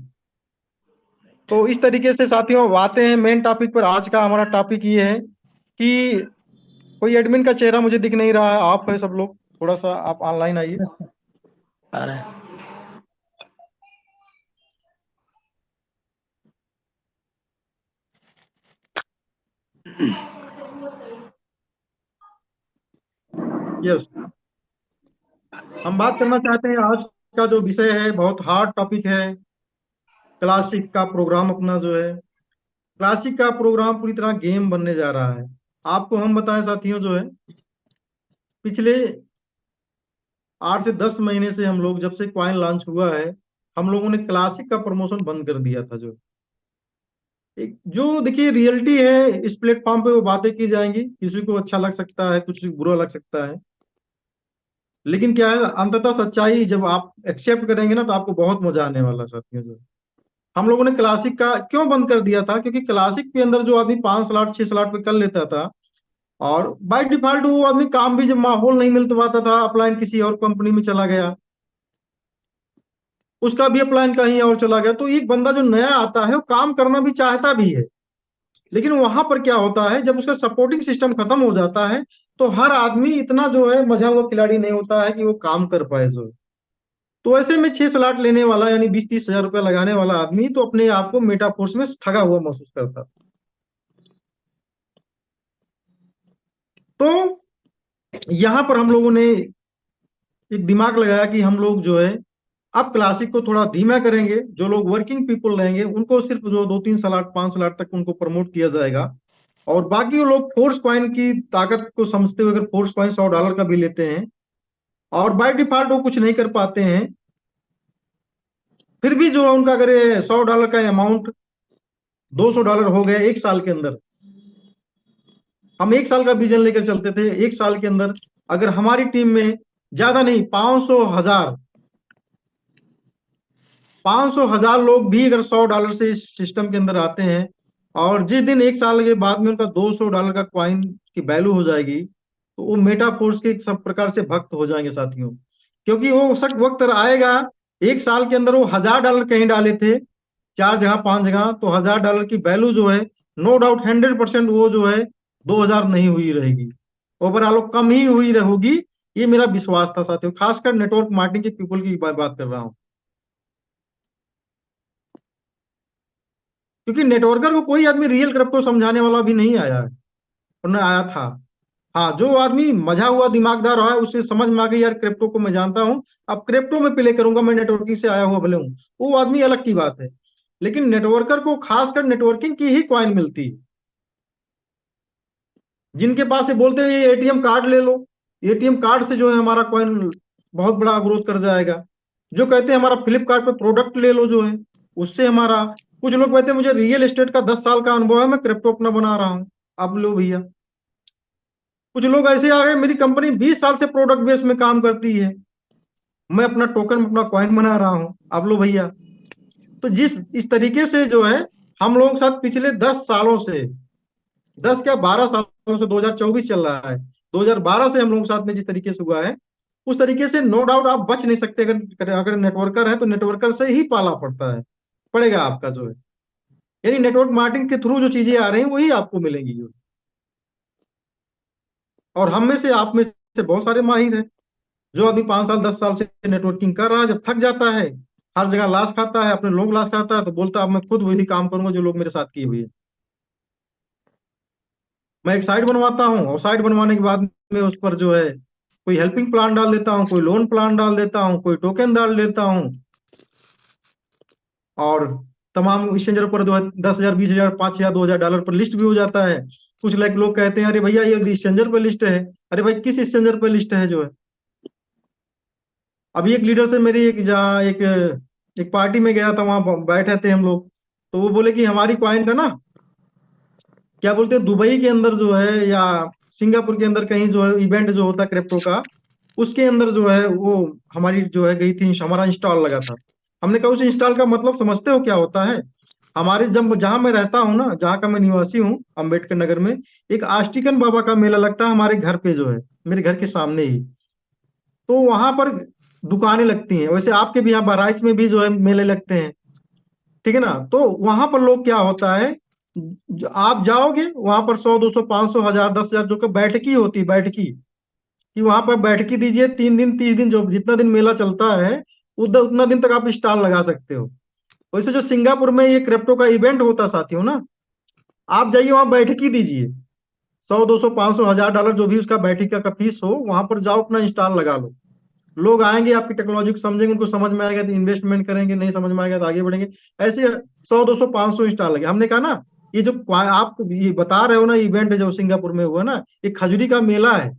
तो इस तरीके से साथियों आते हैं मेन टॉपिक पर। आज का हमारा टॉपिक ये है कि कोई एडमिन का चेहरा मुझे दिख नहीं रहा है, आप है सब लोग, थोड़ा सा आप ऑनलाइन आइए। आ रहा है। यस, हम बात करना चाहते हैं। आज का जो विषय है बहुत हार्ड टॉपिक है। क्लासिक का प्रोग्राम अपना जो है, क्लासिक का प्रोग्राम पूरी तरह गेम बनने जा रहा है। आपको हम बताएं साथियों जो है, पिछले 8 से 10 महीने से हम लोग जब से क्वाइन लॉन्च हुआ है, हम लोगों ने क्लासिक का प्रमोशन बंद कर दिया था। जो एक जो देखिए रियलिटी है, इस प्लेटफॉर्म पे वो बातें की जाएंगी, किसी को अच्छा लग सकता है, कुछ बुरा लग सकता है, लेकिन क्या है अंततः सच्चाई जब आप एक्सेप्ट करेंगे ना तो आपको बहुत मजा आने वाला है साथियों। जो हम लोगों ने क्लासिक का क्यों बंद कर दिया था, क्योंकि क्लासिक के अंदर जो आदमी 5 स्लॉट 6 स्लॉट पे कर लेता था, और बाय डिफॉल्ट वो आदमी काम भी, जब माहौल नहीं मिल पाता था, अपलाइन किसी और कंपनी में चला गया, उसका भी अपलाइन कहीं और चला गया, तो एक बंदा जो नया आता है वो काम करना भी चाहता भी है। लेकिन वहां पर क्या होता है, जब उसका सपोर्टिंग सिस्टम खत्म हो जाता है, तो हर आदमी इतना जो है मजा हुआ खिलाड़ी नहीं होता है कि वो काम कर पाए। जो तो ऐसे में 6 स्लॉट लेने वाला यानी 20-30 हजार रुपया लगाने वाला आदमी तो अपने आप को मेटाफोर्स में ठगा हुआ महसूस करता। तो यहाँ पर हम लोगों ने एक दिमाग लगाया कि हम लोग जो है अब क्लासिक को थोड़ा धीमा करेंगे। जो लोग वर्किंग पीपल रहेंगे उनको सिर्फ जो 2-3 स्लॉट 5 स्लॉट तक उनको प्रमोट किया जाएगा, और बाकी वो लोग फोर्स कॉइन की ताकत को समझते हुए अगर फोर्स कॉइन $100 का भी लेते हैं और बाय डिफॉल्ट वो कुछ नहीं कर पाते हैं, फिर भी जो है उनका अगर $100 का अमाउंट $200 हो गया 1 साल के अंदर, हम 1 साल का विजन लेकर चलते थे। 1 साल के अंदर अगर हमारी टीम में ज्यादा नहीं 500 हजार लोग भी अगर $100 से इस सिस्टम के अंदर आते हैं, और जिस दिन 1 साल के बाद में उनका $200 का क्वाइन की वैल्यू हो जाएगी, तो वो मेटाफोर्स के सब प्रकार से भक्त हो जाएंगे साथियों। क्योंकि वो सख्त वक्त आएगा, 1 साल के अंदर वो $1000 कहीं डाले थे 4 जगह 5 जगह, तो $1000 की वैल्यू जो है नो डाउट 100% वो जो है 2000 नहीं हुई रहेगी, ओवरऑल कम ही हुई रहेगी। ये मेरा विश्वास था साथियों, खासकर नेटवर्क मार्केटिंग के पीपल की बात कर रहा हूँ। क्योंकि नेटवर्कर को कोई आदमी रियल क्रिप्टो समझाने वाला भी नहीं आया है, और न आया था। हाँ, जो आदमी मजा हुआ दिमागदार रहा है उसे समझ में आ गई यार क्रिप्टो को मैं जानता हूँ, अब क्रिप्टो में प्ले करूंगा, मैं नेटवर्किंग से आया हुआ भले हूँ, वो आदमी अलग की बात है। लेकिन नेटवर्कर को खासकर नेटवर्किंग की ही क्वाइन मिलती है। जिनके पास ये बोलते हैं ये एटीएम कार्ड ले लो, एटीएम कार्ड से जो है हमारा कॉइन बहुत बड़ा ग्रोथ कर जाएगा। जो कहते हैं हमारा फ्लिपकार्ट पे प्रोडक्ट ले लो जो है उससे हमारा, कुछ लोग कहते हैं मुझे रियल एस्टेट का 10 साल का अनुभव है, मैं क्रिप्टो अपना बना रहा हूँ, अब लो भैया। कुछ लोग ऐसे आ गए मेरी कंपनी 20 साल से प्रोडक्ट बेस में काम करती है, मैं अपना टोकन अपना कॉइन बना रहा हूँ, अब लो भैया। तो जिस इस तरीके से जो है हम लोगों के साथ पिछले 10 सालों से, 10 क्या 12 सालों से, 2024 चल रहा है, 2012 से हम लोगों के साथ में जिस तरीके से हुआ है, उस तरीके से नो डाउट आप बच नहीं सकते। अगर अगर नेटवर्कर है तो नेटवर्कर से ही पाला पड़ता है, पड़ेगा आपका जो है। यानी नेटवर्क मार्केटिंग के थ्रू जो चीजें आ रही हैं वही आपको मिलेंगी जो। और हम में से आप में से बहुत सारे माहिर हैं। जो आदमी 5 साल 10 साल से नेटवर्किंग कर रहा है, जब थक जाता है, हर जगह लाश खाता है, अपने लोग लाश खाता है, तो बोलता है अब मैं खुद वही काम करूंगा जो लोग मेरे साथ किए हुए हैं। मैं एक साइट बनवाता हूँ और साइट बनवाने के बाद में उस पर जो है कोई हेल्पिंग प्लान डाल देता हूँ, कोई लोन प्लान डाल देता हूँ, कोई टोकन डाल देता हूँ, और तमाम एक्सचेंजर पर जो है 10,000 20,000 5,000 $2,000 पर लिस्ट भी हो जाता है। कुछ लाइक लोग कहते हैं अरे भैया ये एक्सचेंजर पर लिस्ट है, अरे भाई किस एक्सचेंजर पर लिस्ट है जो है। अभी एक लीडर से मेरी एक जहाँ एक पार्टी में गया था, वहां बैठे थे हम लोग, तो वो बोले कि हमारी क्वाइन का ना क्या बोलते हैं दुबई के अंदर जो है या सिंगापुर के अंदर कहीं जो है इवेंट जो होता है क्रिप्टो का, उसके अंदर जो है वो हमारी जो है गई थी, हमारा इंस्टॉल लगा था। हमने कहा उस इंस्टॉल का मतलब समझते हो क्या होता है? हमारे जब जहां मैं रहता हूँ ना, जहाँ का मैं निवासी हूँ अम्बेडकर नगर में, एक आस्टिकन बाबा का मेला लगता है हमारे घर पे जो है, मेरे घर के सामने ही। तो वहां पर दुकानें लगती हैं, वैसे आपके भी यहाँ बहराइच में भी जो है मेले लगते हैं, ठीक है ना। तो वहां पर लोग क्या होता है, आप जाओगे वहां पर 100 200 500 1000 10,000 जो कि बैठकी होती है, बैठकी कि वहां पर बैठकी दीजिए, 3 दिन 30 दिन जो जितना दिन मेला चलता है उतना उतना दिन तक आप स्टॉल लगा सकते हो। वैसे जो सिंगापुर में ये क्रिप्टो का इवेंट होता है साथियों ना, आप जाइए वहां बैठकी दीजिए, 100 200 500 1000 डॉलर जो भी उसका बैठकी का फीस हो, वहां पर जाओ अपना स्टॉल लगा लो। लोग आएंगे, आपकी टेक्नोलॉजी को समझेंगे, उनको समझ में आएगा तो इन्वेस्टमेंट करेंगे, नहीं समझ में आएगा तो आगे बढ़ेंगे। ऐसे 100 200 500 स्टॉल लगे। हमने कहा ना, ये जो आप ये बता रहे हो ना इवेंट जो सिंगापुर में हुआ ना, ये खजूरी का मेला है।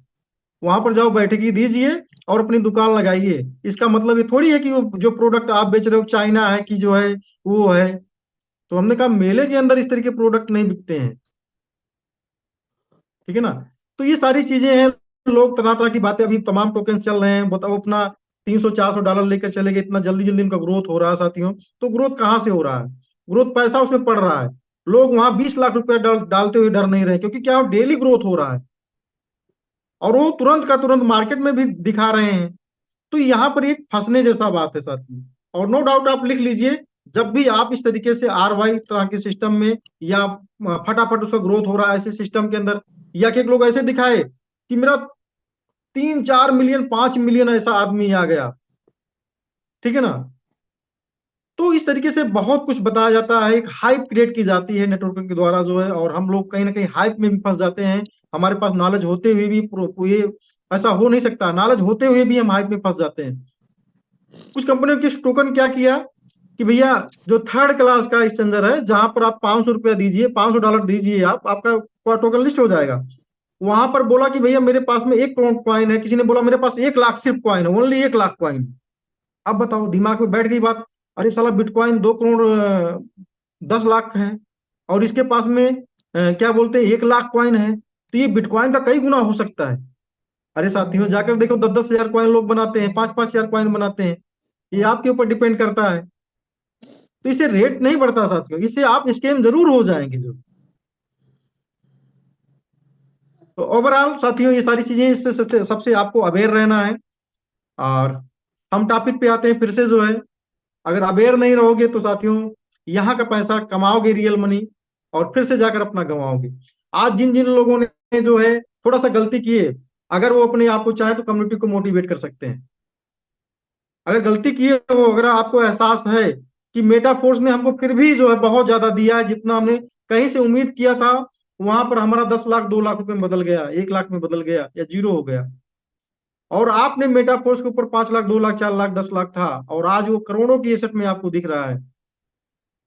वहां पर जाओ बैठकी दीजिए और अपनी दुकान लगाइए। इसका मतलब ये थोड़ी है कि वो जो प्रोडक्ट आप बेच रहे हो चाइना है कि जो है वो है। तो हमने कहा मेले के अंदर इस तरह के प्रोडक्ट नहीं बिकते हैं, ठीक है ना। तो ये सारी चीजें हैं, लोग तरह तरह की बातें, अभी तमाम टोकन चल रहे हैं, बताओ अपना 300 400 डॉलर लेकर चले गए, इतना जल्दी जल्दी उनका ग्रोथ हो रहा है साथियों। तो ग्रोथ कहाँ से हो रहा है? ग्रोथ पैसा उसमें पड़ रहा है। लोग वहां 20 लाख रुपया डालते हुए डर नहीं रहे, क्योंकि क्या डेली ग्रोथ हो रहा है और वो तुरंत का तुरंत मार्केट में भी दिखा रहे हैं। तो यहाँ पर एक फंसने जैसा बात है साथियों। और नो डाउट आप लिख लीजिए, जब भी आप इस तरीके से RY तरह के सिस्टम में या फटाफट उसका ग्रोथ हो रहा है ऐसे सिस्टम के अंदर, या कि एक लोग ऐसे दिखाए कि मेरा 3 4 मिलियन 5 मिलियन ऐसा आदमी आ गया, ठीक है ना। तो इस तरीके से बहुत कुछ बताया जाता है, एक हाइप क्रिएट की जाती है नेटवर्क के द्वारा जो है, और हम लोग कहीं ना कहीं हाइप में भी फंस जाते हैं। हमारे पास नॉलेज होते हुए भी ये ऐसा हो नहीं सकता, नॉलेज होते हुए भी हम हाइप में फंस जाते हैं। कुछ कंपनियों के टोकन क्या किया कि भैया जो थर्ड क्लास का एक्सचेंजर है, जहां पर आप 500 रुपया दीजिए, $500 दीजिए, आप आपका टोकन लिस्ट हो जाएगा। वहां पर बोला कि भैया मेरे पास में 1 करोड़ कॉइन है, किसी ने बोला मेरे पास 1 लाख सिर्फ कॉइन है, ओनली 1 लाख कॉइन। अब बताओ, दिमाग में बैठ गई बात, अरे साला बिटकॉइन 2 करोड़ 10 लाख है, और इसके पास में क्या बोलते हैं 1 लाख कॉइन है, तो ये बिटकॉइन का कई गुना हो सकता है। अरे साथियों जाकर देखो, 10 10 हजार कॉइन लोग बनाते हैं, 5 5 हजार कॉइन बनाते हैं। ये आपके ऊपर डिपेंड करता है। तो इससे रेट नहीं बढ़ता साथियों, इससे आप स्कैम जरूर हो जाएंगे जो। तो ओवरऑल साथियों ये सारी चीजें, इससे सबसे आपको अवेयर रहना है। और हम टॉपिक पे आते हैं फिर से जो है, अगर अवेयर नहीं रहोगे तो साथियों यहाँ का पैसा कमाओगे रियल मनी, और फिर से जाकर अपना गंवाओगे। आज जिन जिन लोगों ने जो है थोड़ा सा गलती किए, अगर वो अपने आप को चाहे तो कम्युनिटी को मोटिवेट कर सकते हैं। अगर गलती की है तो अगर आपको एहसास है कि मेटाफोर्स ने हमको फिर भी जो है बहुत ज्यादा दिया है, जितना हमने कहीं से उम्मीद किया था, वहां पर हमारा 10 लाख 2 लाख रुपए में बदल गया, 1 लाख में बदल गया या जीरो हो गया। और आपने मेटाफोर्स के ऊपर 5 लाख 2 लाख 4 लाख 10 लाख था, और आज वो करोड़ों की एसेट में आपको दिख रहा है।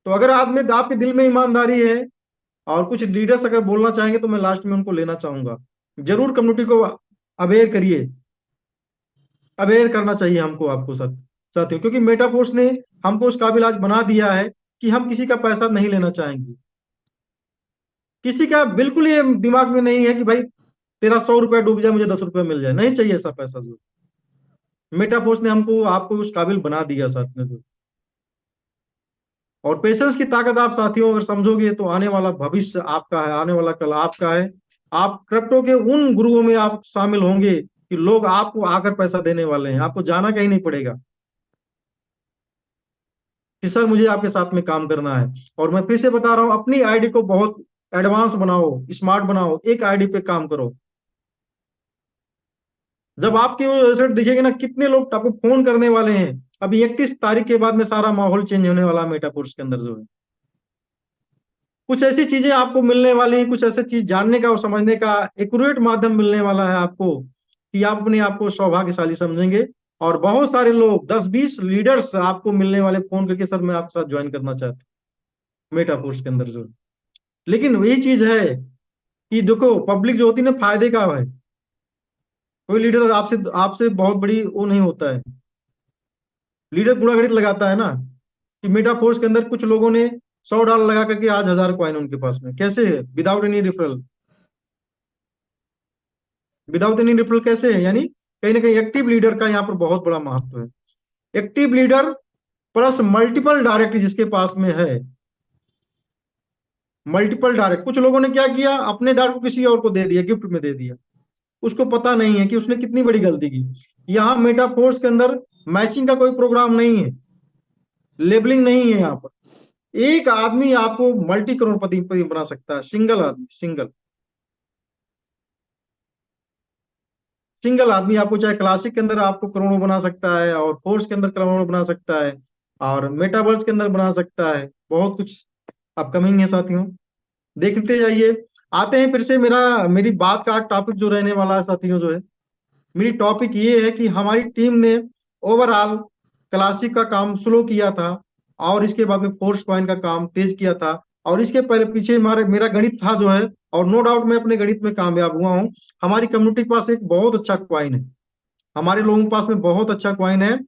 तो अगर आप में आपके दिल में ईमानदारी है, और कुछ लीडर्स अगर बोलना चाहेंगे तो मैं लास्ट में उनको लेना चाहूंगा, जरूर कम्युनिटी को अवेयर करिए। अवेयर करना चाहिए हमको, आपको साथियों, क्योंकि मेटाफोर्स ने हमको उस काबिल आज बना दिया है कि हम किसी का पैसा नहीं लेना चाहेंगे। किसी का बिल्कुल ये दिमाग में नहीं है कि भाई तेरा 100 रुपया डूब जाए मुझे 10 रुपया मिल जाए, नहीं चाहिए ऐसा पैसा। जो मेटाफोर्स ने हमको आपको उस काबिल बना दिया साथ में जो। और पेशेंस की ताकत आप साथियों अगर समझोगे तो आने वाला भविष्य आपका है, आने वाला कल आपका है। आप क्रिप्टो के उन गुरुओं में आप शामिल होंगे कि लोग आपको आकर पैसा देने वाले हैं, आपको जाना कहीं नहीं पड़ेगा कि सर मुझे आपके साथ में काम करना है। और मैं फिर से बता रहा हूं, अपनी आईडी को बहुत एडवांस बनाओ, स्मार्ट बनाओ, एक आईडी पे काम करो। जब आपके वो एसेट दिखेगा ना, कितने लोग आपको फोन करने वाले हैं। अभी 31 तारीख के बाद में सारा माहौल चेंज होने वाला है मेटाफोर्स के अंदर जो है। कुछ ऐसी चीजें आपको मिलने वाली हैं, कुछ ऐसी चीज जानने का और समझने का एक्यूरेट माध्यम मिलने वाला है आपको, कि आप अपने आप को सौभाग्यशाली समझेंगे। और बहुत सारे लोग 10 20 लीडर्स आपको मिलने वाले, फोन करके सर मैं आपके साथ ज्वाइन करना चाहता हूँ मेटाफोर्स के अंदर जो। लेकिन वही चीज है कि देखो पब्लिक जो होती है ना फायदे का है, कोई लीडर आपसे आपसे बहुत बड़ी वो नहीं होता है। लीडर कूड़ा गणित लगाता है ना, कि मेटाफोर्स के अंदर कुछ लोगों ने $100 लगा करके आज 1000 कॉइन उनके पास में, कैसे है without any referral. Without any referral कैसे है, यानी कहीं ना कहीं एक्टिव लीडर का यहाँ पर बहुत बड़ा महत्व है। Active leader plus multiple direct जिसके पास में है, मल्टीपल डायरेक्ट। कुछ लोगों ने क्या किया, अपने डायरेक्ट को किसी और को दे दिया, गिफ्ट में दे दिया, उसको पता नहीं है कि उसने कितनी बड़ी गलती की। यहाँ मेटाफोर्स के अंदर मैचिंग का कोई प्रोग्राम नहीं है, लेबलिंग नहीं है यहाँ पर। एक आदमी आपको मल्टी करोड़पति बना सकता है, सिंगल आदमी, सिंगल आदमी आपको, चाहे क्लासिक के अंदर आपको करोड़ों बना सकता है, और फोर्स के अंदर करोड़ों बना सकता है, और मेटावर्स के अंदर बना सकता है। बहुत कुछ अपकमिंग है साथियों, देखते जाइए। आते हैं फिर से, मेरी बात का टॉपिक जो रहने वाला है साथियों, जो है मेरी टॉपिक ये है कि हमारी टीम ने ओवरऑल क्लासिक का काम स्लो किया था, और इसके बाद में फोर्स कॉइन का काम तेज किया था, और इसके पहले पीछे हमारे मेरा गणित था जो है, और नो डाउट मैं अपने गणित में कामयाब हुआ हूँ। हमारी कम्युनिटी के पास एक बहुत अच्छा क्वाइन है, हमारे लोगों के पास में बहुत अच्छा क्वाइन है,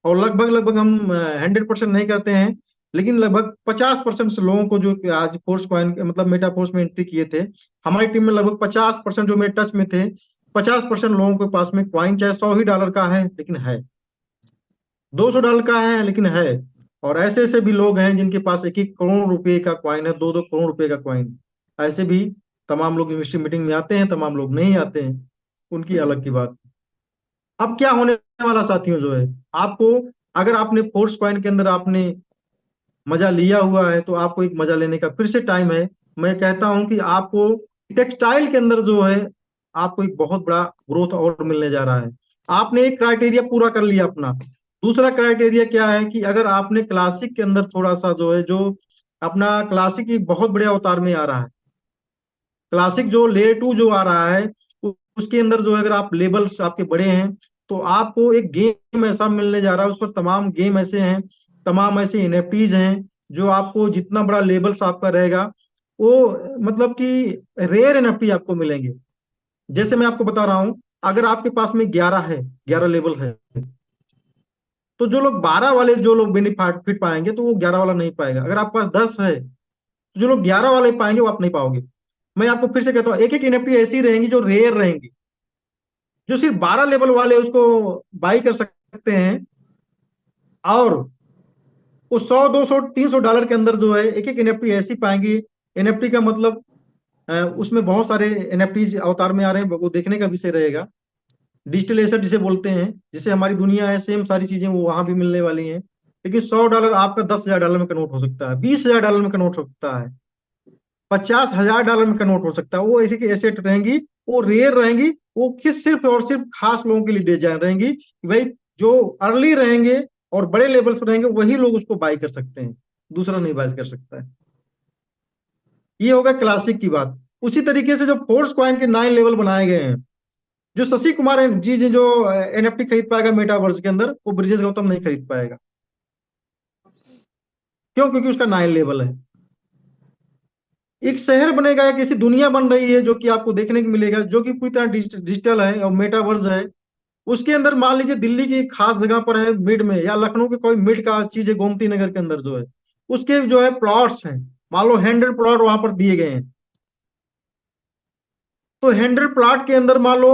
और लगभग लगभग हम 100% नहीं करते हैं, लेकिन लगभग 50% से लोगों को जो कि आज फोर्स क्वाइन मतलब मेटा फोर्स में एंट्री किए थे, हमारी टीम में लगभग 50% जो मेरे टच में थे, 50% लोगों के पास में क्वाइन चाहे $100 का है लेकिन है, $200 का है लेकिन है। और ऐसे ऐसे भी लोग हैं जिनके पास 1-1 करोड़ रुपए का क्वाइन है, 2-2 करोड़ रुपए का क्वाइन। ऐसे भी तमाम लोग इन्वेस्टर मीटिंग में आते हैं, तमाम लोग नहीं आते हैं, उनकी अलग की बात। अब क्या होने वाला साथियों, जो है आपको, अगर आपने फोर्स कॉइन के अंदर आपने मजा लिया हुआ है, तो आपको एक मजा लेने का फिर से टाइम है। मैं कहता हूं कि आपको टेक्सटाइल के अंदर जो है आपको एक बहुत बड़ा ग्रोथ और मिलने जा रहा है। आपने एक क्राइटेरिया पूरा कर लिया अपना। दूसरा क्राइटेरिया क्या है कि अगर आपने क्लासिक के अंदर थोड़ा सा जो है, जो अपना क्लासिक एक बहुत बड़े अवतार में आ रहा है, क्लासिक जो लेयर 2 जो आ रहा है, उसके अंदर जो है अगर आप लेबल्स आपके बड़े हैं, तो आपको एक गेम ऐसा मिलने जा रहा है, उस पर तमाम गेम ऐसे हैं, तमाम ऐसे एनएफटीज हैं, जो आपको जितना बड़ा लेबल्स आपका रहेगा, वो मतलब कि रेयर एनएफटी आपको मिलेंगे। जैसे मैं आपको बता रहा हूं, अगर आपके पास में 11 है, 11 लेबल है, तो जो लोग 12 वाले जो लोग बेनिफिट पाएंगे, तो वो 11 वाला नहीं पाएगा। अगर आपके पास 10 है, तो जो लोग 11 वाले पाएंगे वो आप नहीं पाओगे। मैं आपको फिर से कहता हूँ, एक एक एनएफटी ऐसी रहेंगी जो रेयर रहेंगी, जो सिर्फ 12 लेवल वाले उसको बाई कर सकते हैं, और वो 100 200 300 डॉलर के अंदर जो है एक एक एनएफटी ऐसी पाएंगी। एनएफटी का मतलब उसमें बहुत सारे एनएफटी अवतार में आ रहे हैं, वो देखने का विषय रहेगा। डिजिटल एसेट जिसे बोलते हैं, जिसे हमारी दुनिया है, सेम सारी चीजें वो वहां भी मिलने वाली हैं। लेकिन $100 आपका $10,000 में कन्वर्ट हो सकता है, $20,000 में कन्वर्ट हो सकता है, $50,000 में कन्वर्ट हो सकता है। वो ऐसी की एसेट रहेंगी, वो रेयर रहेंगी, वो किस सिर्फ और सिर्फ खास लोगों के लिए डिजाइन रहेंगी कि भाई जो अर्ली रहेंगे और बड़े लेवल्स पर रहेंगे वही लोग उसको बाय कर सकते हैं, दूसरा नहीं बाय कर सकता है। ये होगा क्लासिक की बात। उसी तरीके से जो फोर्स कॉइन के 9 लेवल बनाए गए हैं, जो शशि कुमार जी जो एनएफटी खरीद पाएगा मेटावर्स के अंदर, वो ब्रिजेश गौतम नहीं खरीद पाएगा। क्यों? क्योंकि उसका 9 लेवल है। एक शहर बनेगा, एक ऐसी दुनिया बन रही है जो कि आपको देखने को मिलेगा, जो कि पूरी तरह डिजिटल है और मेटावर्स है। उसके अंदर मान लीजिए दिल्ली की एक खास जगह पर है मिड में, या लखनऊ के कोई मिड का चीज है गोमती नगर के अंदर जो है, उसके जो है प्लॉट्स हैं, मान लो 100 प्लॉट वहां पर दिए गए हैं। तो 100 प्लॉट के अंदर मान लो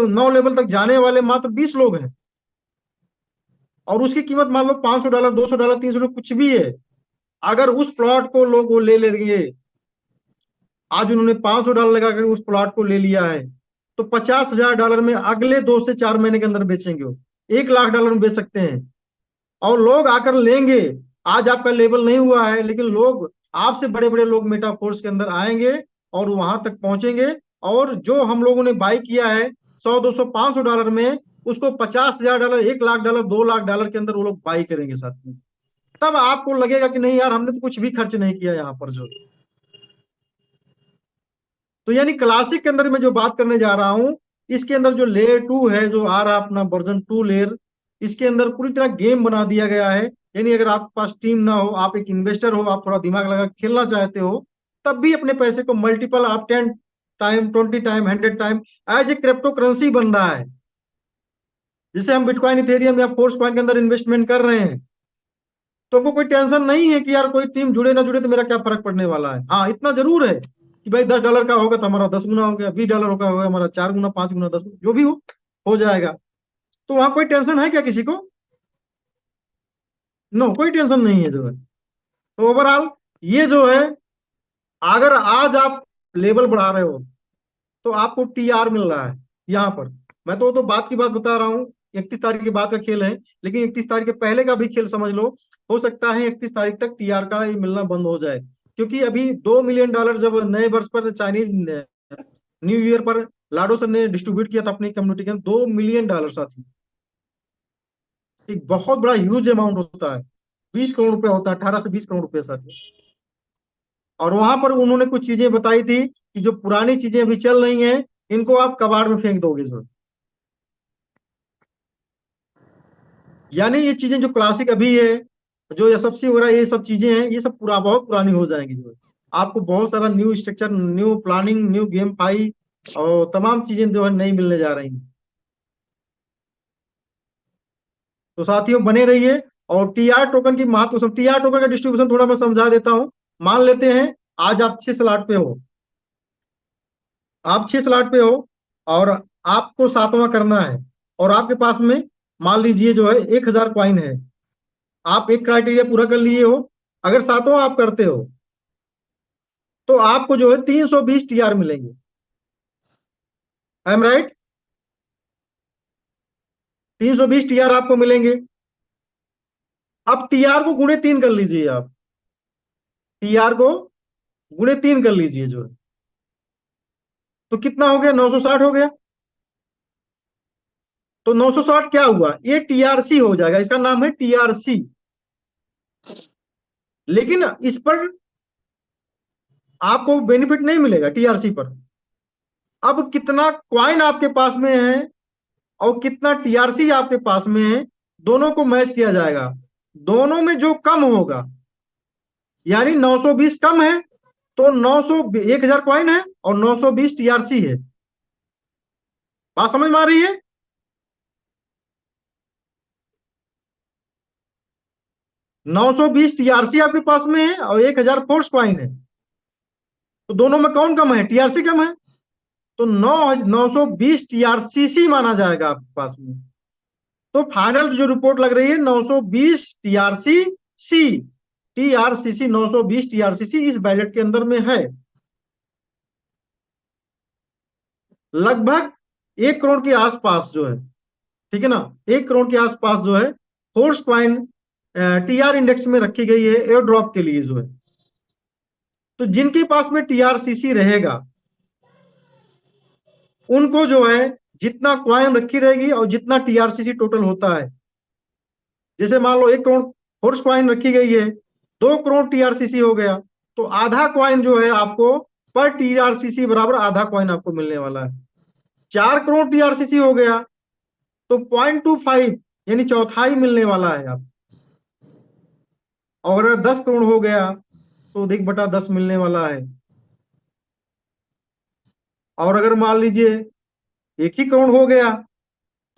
9 लेवल तक जाने वाले मात्र 20 लोग हैं, और उसकी कीमत मान लो $500 $200 $300 कुछ भी है। अगर उस प्लॉट को लोग वो ले लेंगे, आज उन्होंने $500 लगाकर उस प्लॉट को ले लिया है, तो $50,000 में अगले 2 से 4 महीने के अंदर बेचेंगे वो, $1,00,000 में बेच सकते हैं। और लोग आकर लेंगे। आज आपका लेवल नहीं हुआ है, लेकिन लोग आपसे बड़े बड़े लोग मेटाफोर्स के अंदर आएंगे और वहां तक पहुंचेंगे, और जो हम लोगों ने बाई किया है 100 200 500 डॉलर में, उसको $50,000 $1,00,000 $2,00,000 के अंदर वो लोग बाई करेंगे साथ में। तब आपको लगेगा कि नहीं यार, हमने तो कुछ भी खर्च नहीं किया यहाँ पर जो। तो यानी क्लासिक के अंदर मैं जो बात करने जा रहा हूं, इसके अंदर जो लेयर 2 है, जो आ रहा अपना वर्जन 2 लेयर, इसके अंदर पूरी तरह गेम बना दिया गया है। यानी अगर आपके पास टीम ना हो, आप एक इन्वेस्टर हो, आप थोड़ा दिमाग लगा खेलना चाहते हो, तब भी अपने पैसे को मल्टीपल आप 10 time 20 time 100 time as a crypto currency बन रहा है। जैसे हम बिटकॉइन इथेरियम या फोर्स कॉइन के अंदर इन्वेस्टमेंट कर रहे हैं, तो हमको कोई टेंशन नहीं है कि यार कोई टीम जुड़े ना जुड़े तो मेरा क्या फर्क पड़ने वाला है। हाँ, इतना जरूर है कि भाई $10 का होगा तो हमारा 10 गुना हो गया, $20 का होगा हमारा 4 गुना 5 गुना 10 जो भी हो जाएगा। तो वहां कोई टेंशन है क्या किसी को? नो, कोई टेंशन नहीं है जो है। तो ओवरऑल ये जो है, अगर आज आप लेवल बढ़ा रहे हो, तो आपको टीआर मिल रहा है यहाँ पर। मैं तो बात की बात बता रहा हूँ। 31 तारीख के बाद का खेल है, लेकिन 31 तारीख के पहले का भी खेल समझ लो। हो सकता है 31 तारीख तक टीआर का ये मिलना बंद हो जाए, क्योंकि अभी $2 मिलियन जब नए वर्ष पर चाइनीज न्यू ईयर पर लाडो सर ने डिस्ट्रीब्यूट किया था अपनी कम्युनिटी के, $2 मिलियन साथी, एक बहुत बड़ा ह्यूज अमाउंट होता है। 20 करोड़ रुपया होता है, 18 से 20 करोड़ रुपया साथी। और वहां पर उन्होंने कुछ चीजें बताई थी कि जो पुरानी चीजें अभी चल रही हैं, इनको आप कबाड़ में फेंक दोगे सर। यानी ये चीजें जो क्लासिक अभी है, जो एसएफसी वगैरह ये सब चीजें हैं, ये सब पूरा बहुत पुरानी हो जाएंगी। जो आपको बहुत सारा new structure, new planning, new game पाई और तमाम चीजें जो है नई मिलने जा रही हैं। तो साथियों बने रहिए। और टीआर टोकन की महत्व, सब टीआर टोकन का डिस्ट्रीब्यूशन थोड़ा मैं समझा देता हूं। मान लेते हैं आज आप 6 स्लॉट पे हो, आप 6 स्लॉट पे हो और आपको 7वां करना है, और आपके पास में मान लीजिए जो है 1000 कॉइन है। आप एक क्राइटेरिया पूरा कर लिए हो, अगर 7वां आप करते हो तो आपको जो है 320 टीआर मिलेंगे। I am right? 320 टीआर आपको मिलेंगे। अब टीआर को गुणे 3 कर लीजिए आप, टीआर को गुणे 3 कर लीजिए जो है, तो कितना हो गया? 960 हो गया। तो 960 क्या हुआ? ये टीआरसी हो जाएगा, इसका नाम है टीआरसी। लेकिन इस पर आपको बेनिफिट नहीं मिलेगा टीआरसी पर। अब कितना क्वाइन आपके पास में है और कितना टीआरसी आपके पास में है, दोनों को मैच किया जाएगा। दोनों में जो कम होगा, यानी 920 कम है तो 1000 क्वाइन है और 920 टीआरसी है। बात समझ में आ रही है? 920 टीआरसी आपके पास में है और 1000 फोर्स क्वाइन है, तो दोनों में कौन कम है? टीआरसी कम है। तो 920 टीआरसीसी माना जाएगा आपके पास में। तो फाइनल जो रिपोर्ट लग रही है 920 टीआरसी सी, टीआरसीसी 920 टीआरसीसी इस बैलेट के अंदर में है। लगभग 1 करोड़ के आसपास जो है, ठीक है ना, 1 करोड़ के आसपास जो है फोर्स क्वाइन टीआर इंडेक्स में रखी गई है एयर ड्रॉप के लिए जो है। तो जिनके पास में टीआरसीसी रहेगा उनको जो है जितना क्वाइन रखी रहेगी और जितना टीआरसीसी टोटल होता है, जैसे मान लो 1 करोड़ फोर्स क्वाइन रखी गई है, 2 करोड़ टीआरसीसी हो गया, तो आधा क्वाइन जो है आपको पर टीआरसीसी बराबर आधा क्वाइन आपको मिलने वाला है। 4 करोड़ टीआरसीसी हो गया तो 0.25 यानी चौथाई मिलने वाला है आप। और अगर 10 करोड़ हो गया तो 1/10 मिलने वाला है। और अगर मान लीजिए 1 ही करोड़ हो गया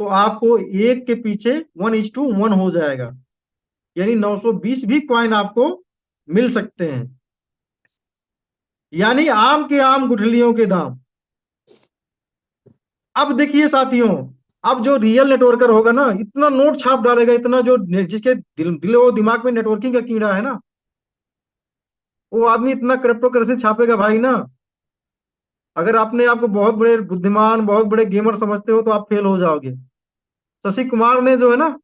तो आपको एक के पीछे 1:1 हो जाएगा, यानी 920 भी क्वाइन आपको मिल सकते हैं। यानी आम के आम गुठलियों के दाम। अब देखिए साथियों, अब जो रियल नेटवर्कर होगा ना, इतना नोट छाप डालेगा, इतना जो जिसके दिल वो दिमाग में नेटवर्किंग का कीड़ा है ना, वो आदमी इतना क्रिप्टो करेंसी छापेगा भाई ना। अगर आपने आपको बहुत बड़े बुद्धिमान, बहुत बड़े गेमर समझते हो तो आप फेल हो जाओगे। शशि कुमार ने जो है ना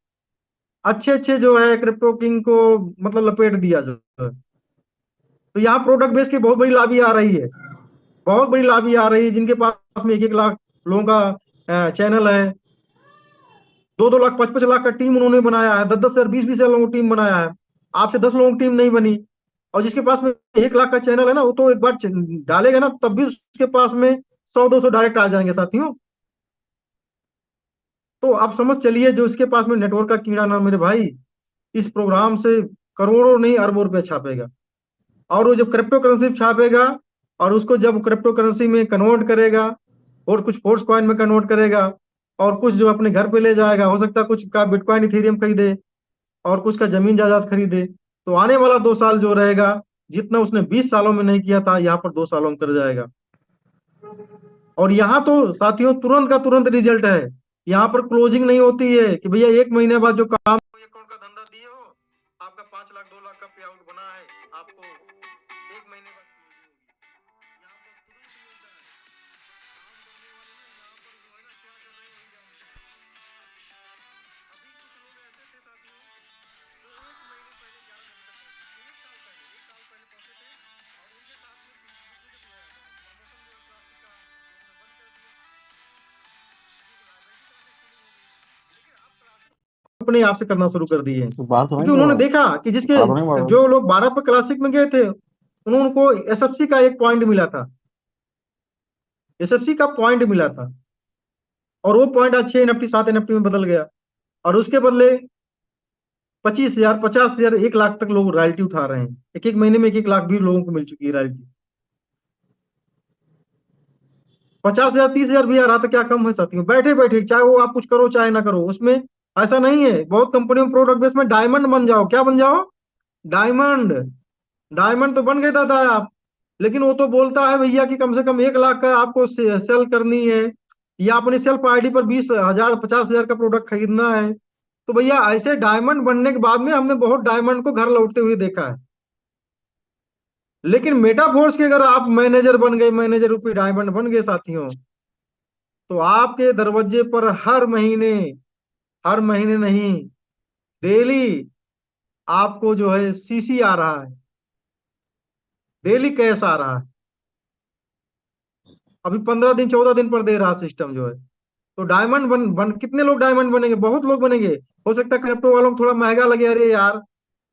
अच्छे अच्छे जो है क्रिप्टो किंग को मतलब लपेट दिया जो है। तो यहाँ प्रोडक्ट बेस की बहुत बड़ी लाभी आ रही है, बहुत बड़ी लाभी आ रही है। जिनके पास में 1-1 लाख लोगों का चैनल है, 2-2 लाख 5-5 लाख का टीम उन्होंने बनाया है, 10-10 हजार 20-20 हजार लोगों की टीम बनाया है। आपसे 10 लोगों की टीम नहीं बनी। और जिसके पास में 1 लाख का चैनल है ना, वो तो एक बार डालेगा ना तब भी उसके पास में 100-200 डायरेक्ट आ जाएंगे साथियों। तो आप समझ चलिए, जो इसके पास में नेटवर्क का कीड़ा ना मेरे भाई, इस प्रोग्राम से करोड़ों नहीं अरबों रुपए छापेगा। और वो जब क्रिप्टो करेंसी छापेगा और उसको जब क्रिप्टो करेंसी में कन्वर्ट करेगा और कुछ फोर्स कॉइन में कन्वर्ट करेगा और कुछ जो अपने घर पे ले जाएगा, हो सकता है कुछ का बिटकॉइन इथेरियम खरीदे और कुछ का जमीन जायदाद खरीदे, तो आने वाला 2 साल जो रहेगा, जितना उसने 20 सालों में नहीं किया था यहाँ पर 2 सालों में कर जाएगा। और यहाँ तो साथियों तुरंत का तुरंत रिजल्ट है। यहाँ पर क्लोजिंग नहीं होती है कि भैया 1 महीने बाद जो काम 1 करोड़ का धंधा दिए हो, आपका 5 लाख 2 लाख का पे आउट बना है, आपको 1 महीने बाद अपने आप से करना शुरू कर दिए हैं, तो बाहर तो नहीं क्योंकि उन्होंने हुआ, देखा कि जिसके बाहर तो नहीं हुआ। जो लोग 12 पर क्लासिक में गए थे उनको एसएफसी का एक पॉइंट मिला था, एसएफसी का पॉइंट मिला था, और वो पॉइंट आज 6 एनएफटी 7 एनएफटी में बदल गया, और उसके बदले 25,000 50,000 1 लाख तक लोग रॉयल्टी उठा रहे हैं। एक एक महीने में 1 1 लाख भी लोगों को मिल चुकी है रॉयल्टी। 50,000 30,000 भी आ रहा था, क्या कम है साथियों? बैठे बैठे चाहे वो आप कुछ करो चाहे ना करो, उसमें ऐसा नहीं है। बहुत कंपनियों में प्रोडक्ट बेस में डायमंड बन जाओ, क्या बन जाओ? डायमंड। डायमंड तो बन गए दादा आप, लेकिन वो तो बोलता है भैया कि कम से कम 1 लाख का आपको सेल करनी है, या अपनी सेल्फ आईडी पर 20,000 50,000 का प्रोडक्ट खरीदना है। तो भैया ऐसे डायमंड बनने के बाद में हमने बहुत डायमंड को घर लौटते हुए देखा है। लेकिन मेटाफोर्स के अगर आप मैनेजर बन गए, मैनेजर रूपी डायमंड बन गए साथियों, तो आपके दरवाजे पर हर महीने नहीं, डेली आपको जो है सीसी आ रहा है, डेली कैश आ रहा है। अभी 15 दिन 14 दिन पर दे रहा सिस्टम जो है। तो डायमंड बन कितने लोग डायमंड बनेंगे? बहुत लोग बनेंगे। हो सकता है क्रिप्टो वालों को थोड़ा महंगा लगे, अरे यार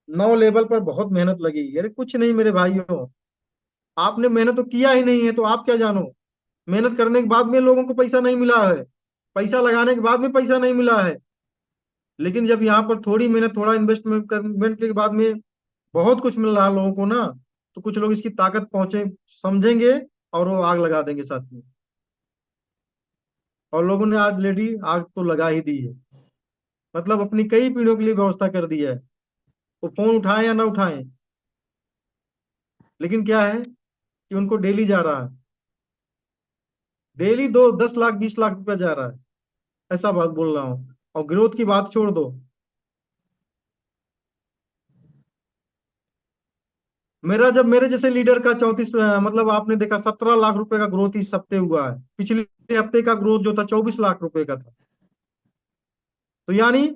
9 लेवल पर बहुत मेहनत लगी। अरे कुछ नहीं मेरे भाइयों, आपने मेहनत तो किया ही नहीं है, तो आप क्या जानो? मेहनत करने के बाद में लोगों को पैसा नहीं मिला है, पैसा लगाने के बाद में पैसा नहीं मिला है। लेकिन जब यहाँ पर थोड़ी मेहनत थोड़ा इन्वेस्टमेंट के बाद में बहुत कुछ मिल रहा लोगों को ना, तो कुछ लोग इसकी ताकत पहुंचे समझेंगे और वो आग लगा देंगे साथ में। और लोगों ने आज लेडी आग तो लगा ही दी है, मतलब अपनी कई पीढ़ियों के लिए व्यवस्था कर दी है। वो फोन उठाएं या ना उठाएं, लेकिन क्या है कि उनको डेली जा रहा है, डेली 10 लाख 20 लाख रुपया जा रहा है। ऐसा बात बोल रहा हूँ। और ग्रोथ की बात छोड़ दो, मेरा जब मेरे जैसे लीडर का 34 मतलब आपने देखा 17 लाख रुपए का ग्रोथ इस हफ्ते हुआ है। पिछले हफ्ते का ग्रोथ जो था 24 लाख रुपए का था। तो यानी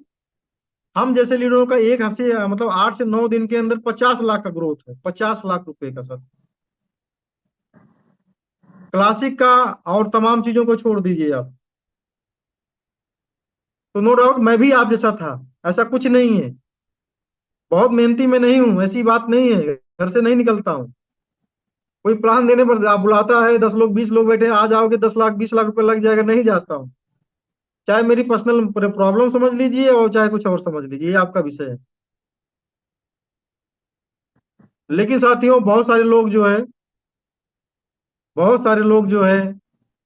हम जैसे लीडरों का एक हफ्ते मतलब 8 से 9 दिन के अंदर 50 लाख का ग्रोथ है, 50 लाख रुपए का सर। क्लासिक का और तमाम चीजों को छोड़ दीजिए आप। तो नो डाउट मैं भी आप जैसा था, ऐसा कुछ नहीं है। बहुत मेहनती मैं नहीं हूँ, ऐसी बात नहीं है। घर से नहीं निकलता हूँ, कोई प्लान देने पर आप बुलाता है 10 लोग 20 लोग बैठे आ जाओगे 10 लाख 20 लाख रुपए लग जाएगा, नहीं जाता हूँ। चाहे मेरी पर्सनल प्रॉब्लम समझ लीजिए और चाहे कुछ और समझ लीजिए, ये आपका विषय है। लेकिन साथियों बहुत सारे लोग जो है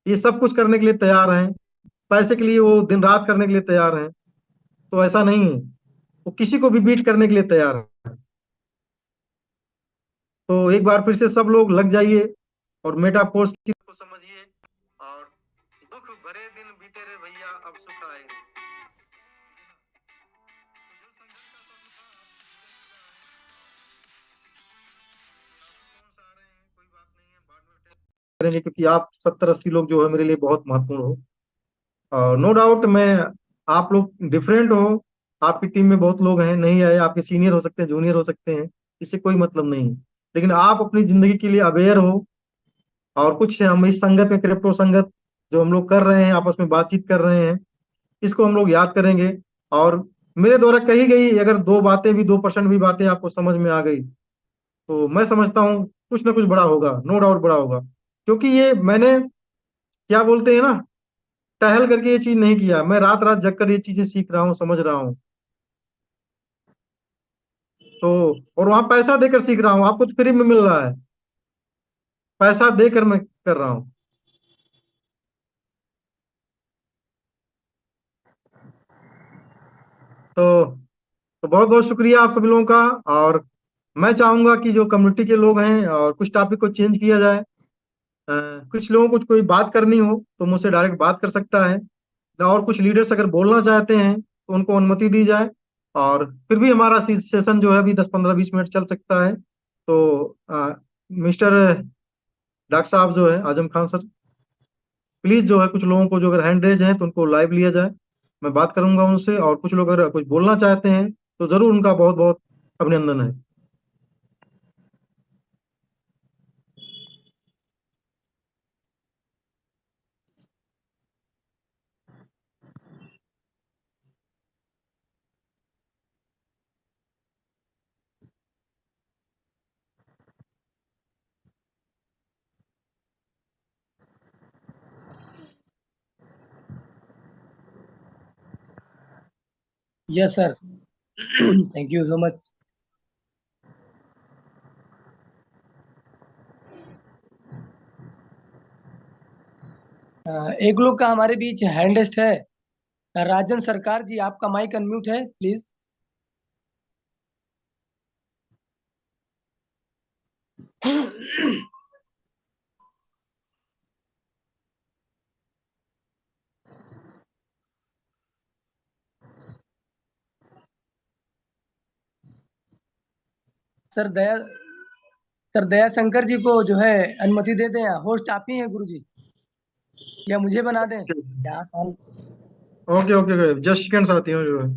ये सब कुछ करने के लिए तैयार हैं, पैसे के लिए वो दिन रात करने के लिए तैयार हैं। तो ऐसा नहीं है, वो किसी को भी बीट करने के लिए तैयार है। तो एक बार फिर से सब लोग लग जाइए और मेटाफोर्स को समझिए, और दुख भरे दिन बीते रे भैया अब सुख आए रे। करेंगे क्योंकि आप 70 80 लोग जो है मेरे लिए बहुत महत्वपूर्ण हो। नो डाउट मैं, आप लोग डिफरेंट हो, आपकी टीम में बहुत लोग हैं नहीं आए, आपके सीनियर हो सकते हैं जूनियर हो सकते हैं, इससे कोई मतलब नहीं है। लेकिन आप अपनी जिंदगी के लिए अवेयर हो, और कुछ हम इस संगत में क्रिप्टो संगत जो हम लोग कर रहे हैं आपस में बातचीत कर रहे हैं, इसको हम लोग याद करेंगे। और मेरे द्वारा कही गई अगर 2 बातें भी 2% भी बातें आपको समझ में आ गई, तो मैं समझता हूँ कुछ ना कुछ बड़ा होगा, नो डाउट बड़ा होगा। क्योंकि ये मैंने क्या बोलते हैं ना, टहल करके ये चीज नहीं किया, मैं रात रात जग कर ये चीजें सीख रहा हूँ समझ रहा हूँ। तो और वहां पैसा देकर सीख रहा हूँ, आपको तो फ्री में मिल रहा है, पैसा देकर मैं कर रहा हूँ। तो बहुत बहुत शुक्रिया आप सभी लोगों का। और मैं चाहूंगा कि जो कम्युनिटी के लोग हैं और कुछ टॉपिक को चेंज किया जाए। कुछ लोगों को कोई बात करनी हो तो मुझसे डायरेक्ट बात कर सकता है, और कुछ लीडर्स अगर बोलना चाहते हैं तो उनको अनुमति दी जाए। और फिर भी हमारा सेशन जो है अभी 10 15 20 मिनट चल सकता है। तो मिस्टर डॉक्टर साहब जो है आजम खान सर, प्लीज जो है कुछ लोगों को जो अगर हैंड रेज है तो उनको लाइव लिया जाए, मैं बात करूंगा उनसे। और कुछ लोग अगर कुछ बोलना चाहते हैं तो जरूर उनका बहुत बहुत अभिनंदन है। Yes sir. Thank you so much. एक लोग का हमारे बीच हैंड रेस्ट है। राजन सरकार जी, आपका माइक अनम्यूट है, please. Sir Daya sir Daya Shankar ji को जो है अनुमति दे दें। होस्ट आप ही हैं गुरु जी, या मुझे बना दें? क्या कौन? ओके ओके, जस्ट सेकंड साथियों जो है।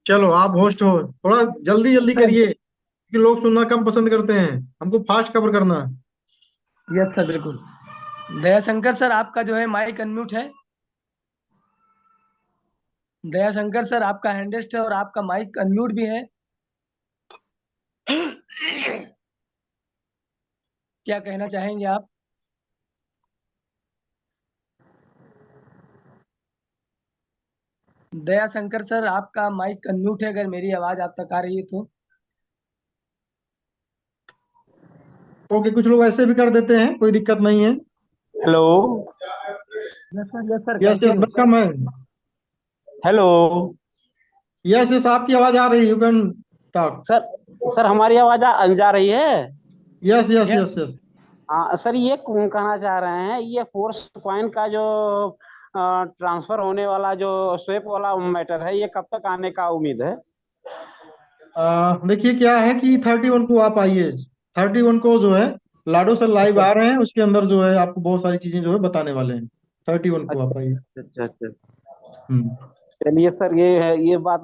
चलो आप होस्ट हो, थोड़ा जल्दी जल्दी सर करिए क्योंकि लोग सुनना कम पसंद करते हैं, हमको फास्ट कवर करना है। यस सर, बिल्कुल। दया शंकर सर, आपका जो है माइक अनम्यूट है। दया शंकर सर, आपका हैंड रेस्ट है और आपका माइक अनम्यूट भी है। क्या कहना चाहेंगे आप? दया शंकर सर, आपका माइक अनम्यूट है, अगर मेरी आवाज आप तक आ रही है तो। ओके, कुछ लोग ऐसे भी कर देते हैं, कोई दिक्कत नहीं है। Hello. Yes sir, yes yes, continue. Welcome है। हेलो यस यस, आपकी आवाज आ रही है, you can talk. Sir. Sir हमारी आवाज जा रही है? Yes yes yes. Yes yes. हाँ सर, ये कहना चाह रहे हैं, ये फोर्स कॉइन का जो ट्रांसफर होने वाला जो स्वेप वाला मैटर है, ये कब तक आने का उम्मीद है? देखिए क्या है कि 31 को आप आइए। 31 को जो है लाडो सर लाइव अच्छा आ रहे हैं, उसके अंदर जो है आपको बहुत सारी चीजें जो है बताने वाले हैं। 31 को अच्छा आप आइए। अच्छा अच्छा। हम्म। चलिए सर, ये है, ये बात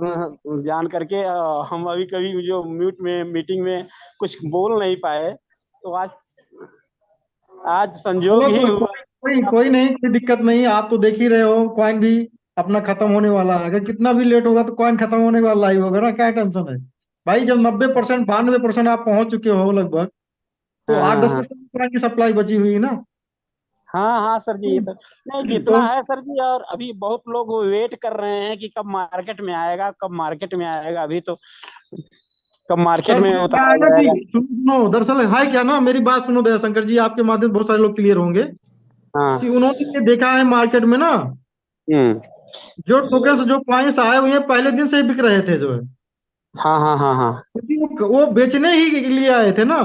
जान करके हम अभी कभी जो म्यूट में मीटिंग में कुछ बोल नहीं पाए, तो आज आज चलो संजोग ही कोई हुआ। कोई कोई नहीं, कोई दिक्कत नहीं, आप तो देख ही रहे हो कॉइन भी अपना खत्म होने वाला है। अगर कितना भी लेट होगा तो कॉइन खत्म होने वाला ही होगा ना, क्या टेंशन है भाई। जब 90% 92% आप पहुंच चुके हो लगभग, तो आठ हाँ दस हाँ परसेंट कॉइन की सप्लाई बची हुई है ना। हाँ हाँ सर जी, ये तो नहीं तो जितना है सर जी, और अभी बहुत लोग वेट कर रहे हैं कि कब मार्केट में आएगा, कब मार्केट में आएगा, अभी तो कब मार्केट सर में क्या उतारा है ना कि जाएगा। सुनो, दरअसल है क्या ना, मेरी बात सुनो दयाशंकर जी, आपके माध्यम से बहुत सारे लोग क्लियर होंगे हाँ। कि उन्होंने ये देखा है मार्केट में ना, हम्म। जो टोकन जो कॉइन्स आए हुए हैं पहले दिन से ही बिक रहे थे जो है, हाँ हाँ हाँ हाँ। क्योंकि वो बेचने ही के लिए आए थे ना।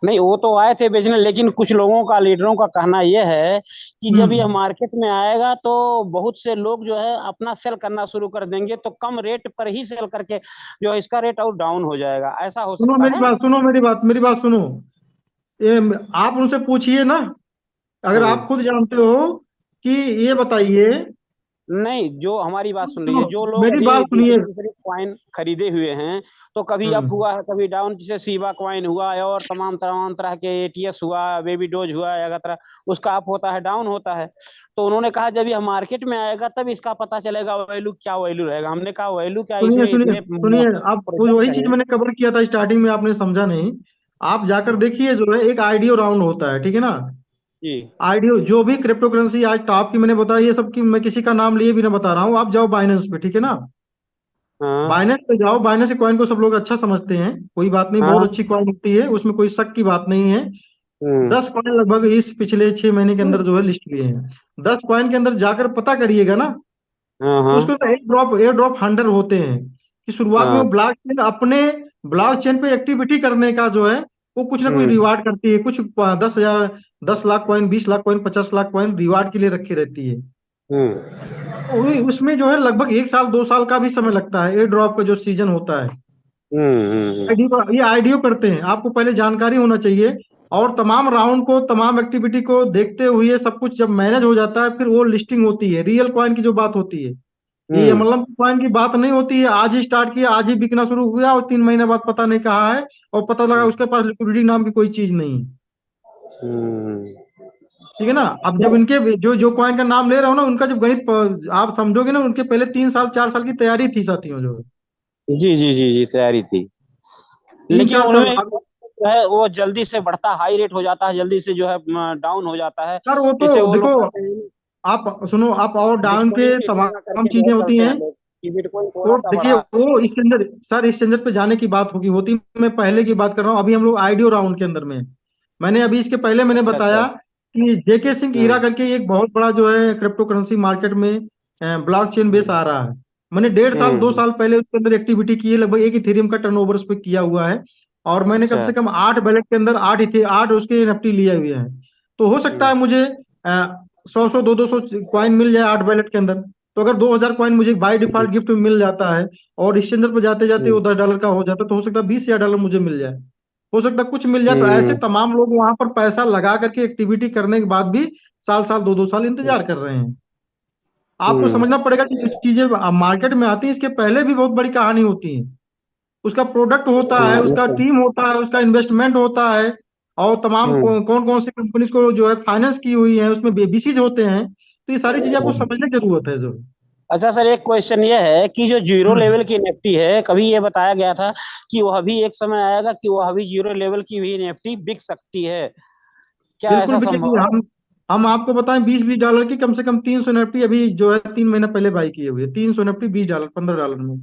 नहीं, वो तो आए थे बेचने, लेकिन कुछ लोगों का, लीडरों का कहना यह है कि जब यह हम्म। मार्केट में आएगा तो बहुत से लोग जो है अपना सेल करना शुरू कर देंगे, तो कम रेट पर ही सेल करके जो है इसका रेट और डाउन हो जाएगा, ऐसा हो सुनो सकता मेरी है। बात, सुनो मेरी बात सुनो। ये आप उनसे पूछिए ना, अगर आप हाँ। खुद जानते हो कि, ये बताइए। नहीं, जो हमारी बात सुन लीजिए, सुनो, जो लोग मेरी अभी बात सुनिए। दूसरे दूसरे क्वाइन खरीदे हुए हैं, तो कभी अप हम्म। हुआ है कभी डाउन, जैसे सीबा क्वाइन हुआ है और तमाम तमाम तरह के एटीएस हुआ, बेबी डोज हुआ है, अगर उसका अप होता है डाउन होता है, तो उन्होंने कहा जब यह मार्केट में आएगा तब इसका पता चलेगा वैल्यू क्या वैल्यू रहेगा। हमने कहा वैल्यू क्या, सुनिए इसमें सुनिए इतने सुनिए, आप वो प्रोजेक्ट वही चीज हैं। मैंने कवर किया था स्टार्टिंग में, आपने समझा नहीं। आप जाकर देखिए, जो है एक आईडीओ राउंड होता है, ठीक है ना। जी। आईडीओ जो भी क्रिप्टो करेंसी आज टॉप की मैंने बताया, ये सब की मैं किसी का नाम लिए भी ना बता रहा हूँ। आप जाओ बाइनेंस पे, ठीक है ना। हाँ बाइनेंस पे जाओ, बाइनेंस के कॉइन को सब लोग अच्छा समझते हैं, कोई बात नहीं, बहुत हाँ। अच्छी कॉइन होती है, उसमें कोई शक की बात नहीं है। हम्म 10 कॉइन लगभग इस पिछले 6 महीने के अंदर जो है लिस्ट किए हैं। 10 कॉइन के अंदर जाकर पता करिएगा ना, हाँ तो हाँ उसके एयर ड्रॉप हंटर होते हैं कि शुरुआत में वो हाँ। ब्लॉक चेन अपने ब्लॉक चेन पे एक्टिविटी करने का जो है, वो कुछ ना कुछ हम्म रिवार्ड करती है, कुछ 10,000, 10 lakh coin, 20 lakh coin, 50 lakh coin reward के लिए रखी रहती है। हम्म तो उसमें जो है लगभग 1 साल 2 साल का भी समय लगता है, एयर ड्रॉप का जो सीजन होता है। हम्म। आईडीओ, ये आईडीओ करते हैं, आपको पहले जानकारी होना चाहिए। और तमाम राउंड को, तमाम एक्टिविटी को देखते हुए सब कुछ जब मैनेज हो जाता है, फिर वो लिस्टिंग होती है, रियल कॉइन की जो बात होती है। ये हम्म मतलब कॉइन की बात नहीं होती है, आज ही स्टार्ट किया आज ही बिकना शुरू हुआ और 3 महीने बाद पता नहीं कहाँ है, और पता लगा उसके पास लिक्विडिटी नाम की कोई चीज नहीं। हम्म। ठीक है ना। अब जब इनके जो जो कॉइन का नाम ले रहा हो ना, उनका जब गणित आप समझोगे ना, उनके पहले 3 साल 4 साल की तैयारी थी साथियों जो। जी जी जी जी, तैयारी थी, तीन लेकिन चार साल उन्होंने अब। जो है वो जल्दी से बढ़ता, हाई रेट हो जाता है, जल्दी से जो है डाउन हो जाता है। सर वो जैसे तो वो लोग देखो, कहते हैं आप सुनो, आप और डाउन बिटकॉइन के पे तुलना तमाम करके चीजें बहुत होती करते हैं हैं। लोग कि बिटकॉइन थोड़ा वो सा देखिए, बढ़ा। वो एक्सचेंजर, सर एक्सचेंजर पे जाने की बात होती मैं पहले की बात कर रहा हूँ। अभी हम लोग आईडियो राउंड के अंदर में हैं। मैंने अभी इसके पहले मैंने अच्छा बताया अच्छा। कि जेके सिंह ईरा हम्म करके एक बहुत बड़ा जो है क्रिप्टो करेंसी मार्केट में ब्लॉकचेन बेस आ रहा है। मैंने 1.5 साल 2 साल हम्म। पहले उसके अंदर एक्टिविटी की है, लगभग एक इथेरियम का टर्नओवर उस पर किया हुआ है। और मैंने कम अच्छा। से कम 8 बैलेट के अंदर 8 उसके एनएफटी लिए हुए हैं। तो हो सकता हम्म है मुझे 100 200 कॉइन मिल जाए 8 बैलेट के अंदर। तो अगर 2,000 कॉइन मुझे बाय डिफॉल्ट गिफ्ट में मिल जाता है, और एक्सचेंजर पर जाते जाते वो हम्म $10 का हो जाता है, तो हो सकता है $20,000 मुझे मिल जाए। हो सकता है कुछ मिल जाए। तो ऐसे हम्म। तमाम लोग वहां पर पैसा लगा करके एक्टिविटी करने के बाद भी साल साल 2-2 साल इंतजार कर रहे हैं। आपको हम्म। समझना पड़ेगा कि कुछ चीजें मार्केट में आती हैं, इसके पहले भी बहुत बड़ी कहानी होती है। उसका प्रोडक्ट होता है, ये उसका तो। टीम होता है, उसका इन्वेस्टमेंट होता है, और तमाम हम्म। कौन कौन सी कंपनीज को जो है फाइनेंस की हुई है, उसमें बेबीसीज होते हैं। तो ये सारी चीजें आपको समझने की जरूरत है जो। अच्छा सर, एक क्वेश्चन ये है कि जो जीरो हम्म। लेवल की एनएफटी है, कभी ये बताया गया था कि वह भी एक समय आएगा कि वह भी जीरो लेवल की भी एनएफटी बिक सकती है, क्या बिल्कुल ऐसा बिकेगी। संभव है? हम आपको बताएं, $20-20 की कम से कम 300 एनएफटी अभी जो है 3 महीना पहले बाई किए हुए, 300 एनएफटी $20 $15 में।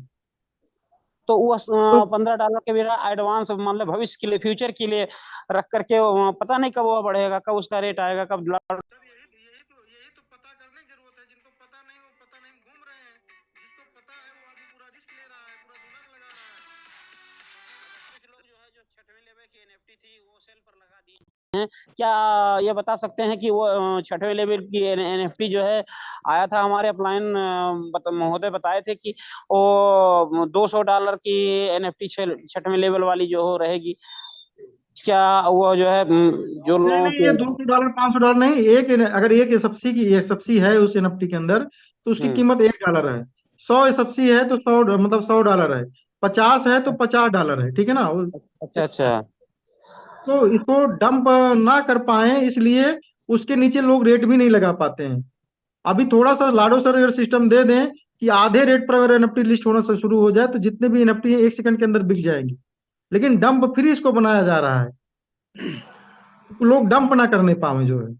तो वो तो $15 के बिना एडवांस मतलब भविष्य के लिए, फ्यूचर के लिए रख करके पता नहीं कब वो बढ़ेगा, कब उसका रेट आएगा, कब यही तो पता करने की जरूरत है। जिनको पता नहीं वो पता नहीं घूम रहे हैं, जिसको पता है वो अभी पूरा रिस्क ले रहा है, पूरा दिमाग लगा रहा है। कुछ लोग जो है जो छठवें लेवल की एनएफटी थी वो सेल पर लगा दी हैं। क्या ये बता सकते हैं कि वो छठवें लेवल की एनएफटी जो है, आया था हमारे अपलाइन महोदय बताए थे कि वो $200 की एनएफटी छठवें लेवल वाली जो हो रहेगी, क्या वो जो है जो नहीं लोगों नहीं, ये के। $200 $500 नहीं, अगर एक एसएफसी की एसएफसी है उस एनएफटी के अंदर, तो उसकी हम्म। कीमत $1 है। 100 एसएफसी है तो 100, मतलब $100 है। 50 है तो $50 है, ठीक है ना अच्छा अच्छा। तो इसको डंप ना कर पाए इसलिए उसके नीचे लोग रेट भी नहीं लगा पाते हैं। अभी थोड़ा सा लाडो सर अगर सिस्टम दे दें कि आधे रेट पर अगर एनएफटी लिस्ट होना से शुरू हो जाए, तो जितने भी एनएफटी है 1 सेकंड के अंदर बिक जाएंगी। लेकिन डंप फ्री इसको बनाया जा रहा है, लोग डंप ना करने पाए जो है।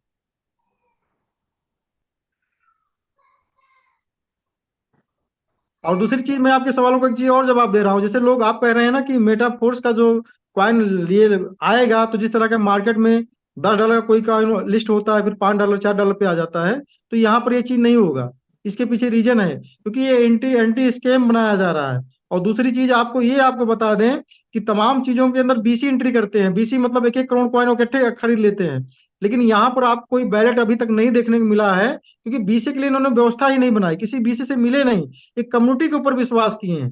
और दूसरी चीज, मैं आपके सवालों का एक चीज और जवाब दे रहा हूँ। जैसे लोग आप कह रहे हैं ना कि मेटाफोर्स का जो कॉइन लिए आएगा, तो जिस तरह के मार्केट में $10 का कोई कॉइन लिस्ट होता है, फिर $5 $4 पे आ जाता है, तो यहाँ पर ये चीज नहीं होगा। इसके पीछे रीजन है, क्योंकि ये एंटी एंटी स्कैम बनाया जा रहा है। और दूसरी चीज आपको बता दें कि तमाम चीजों के अंदर बीसी एंट्री करते हैं। बीसी मतलब 1-1 करोड़ कॉइन इकट्ठे खरीद लेते हैं। लेकिन यहाँ पर आपको कोई बैलेट अभी तक नहीं देखने को मिला है, क्योंकि बीसी के लिए इन्होंने व्यवस्था ही नहीं बनाई, किसी बीसी से मिले नहीं, एक कम्युनिटी के ऊपर विश्वास किए हैं।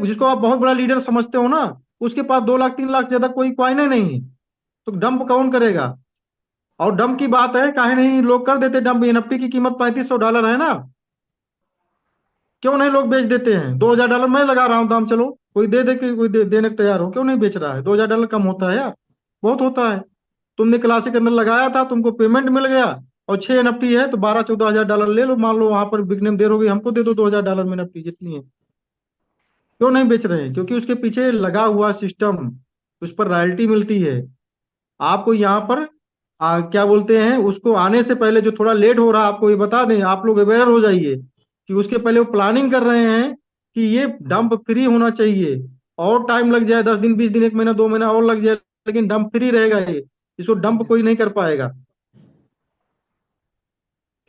जिसको आप बहुत बड़ा लीडर समझते हो ना, उसके पास 2 लाख 3 लाख से ज्यादा कोई क्वाइन नहीं है। तो डंप कौन करेगा? और डंप की बात है, काहे नहीं लोग कर देते डंप। एनएफटी की कीमत $3500 है ना, क्यों नहीं लोग बेच देते हैं? $2,000 मैं लगा रहा हूँ दाम, चलो कोई दे दे के, कोई देने को तैयार हो, क्यों नहीं बेच रहा है? $2,000 कम होता है यार? बहुत होता है। तुमने क्लासिक के अंदर लगाया था, तुमको पेमेंट मिल गया, और 6 एनएफटी है तो 12-14 हजार डॉलर ले लो, मान लो वहां पर बिकने में देर हो गई, हमको दे दो $2,000 में एनएफटी जितनी है। क्यों नहीं बेच रहे हैं? क्योंकि उसके पीछे लगा हुआ सिस्टम, उस पर रॉयल्टी मिलती है। आपको यहाँ पर क्या बोलते हैं, उसको आने से पहले जो थोड़ा लेट हो रहा है, आपको ये बता दें, आप लोग अवेयर हो जाइए कि उसके पहले वो प्लानिंग कर रहे हैं कि ये डंप फ्री होना चाहिए। और टाइम लग जाए, 10 दिन 20 दिन 1 महीना 2 महीना और लग जाए, लेकिन डंप फ्री रहेगा ये। इसको डंप कोई नहीं कर पाएगा,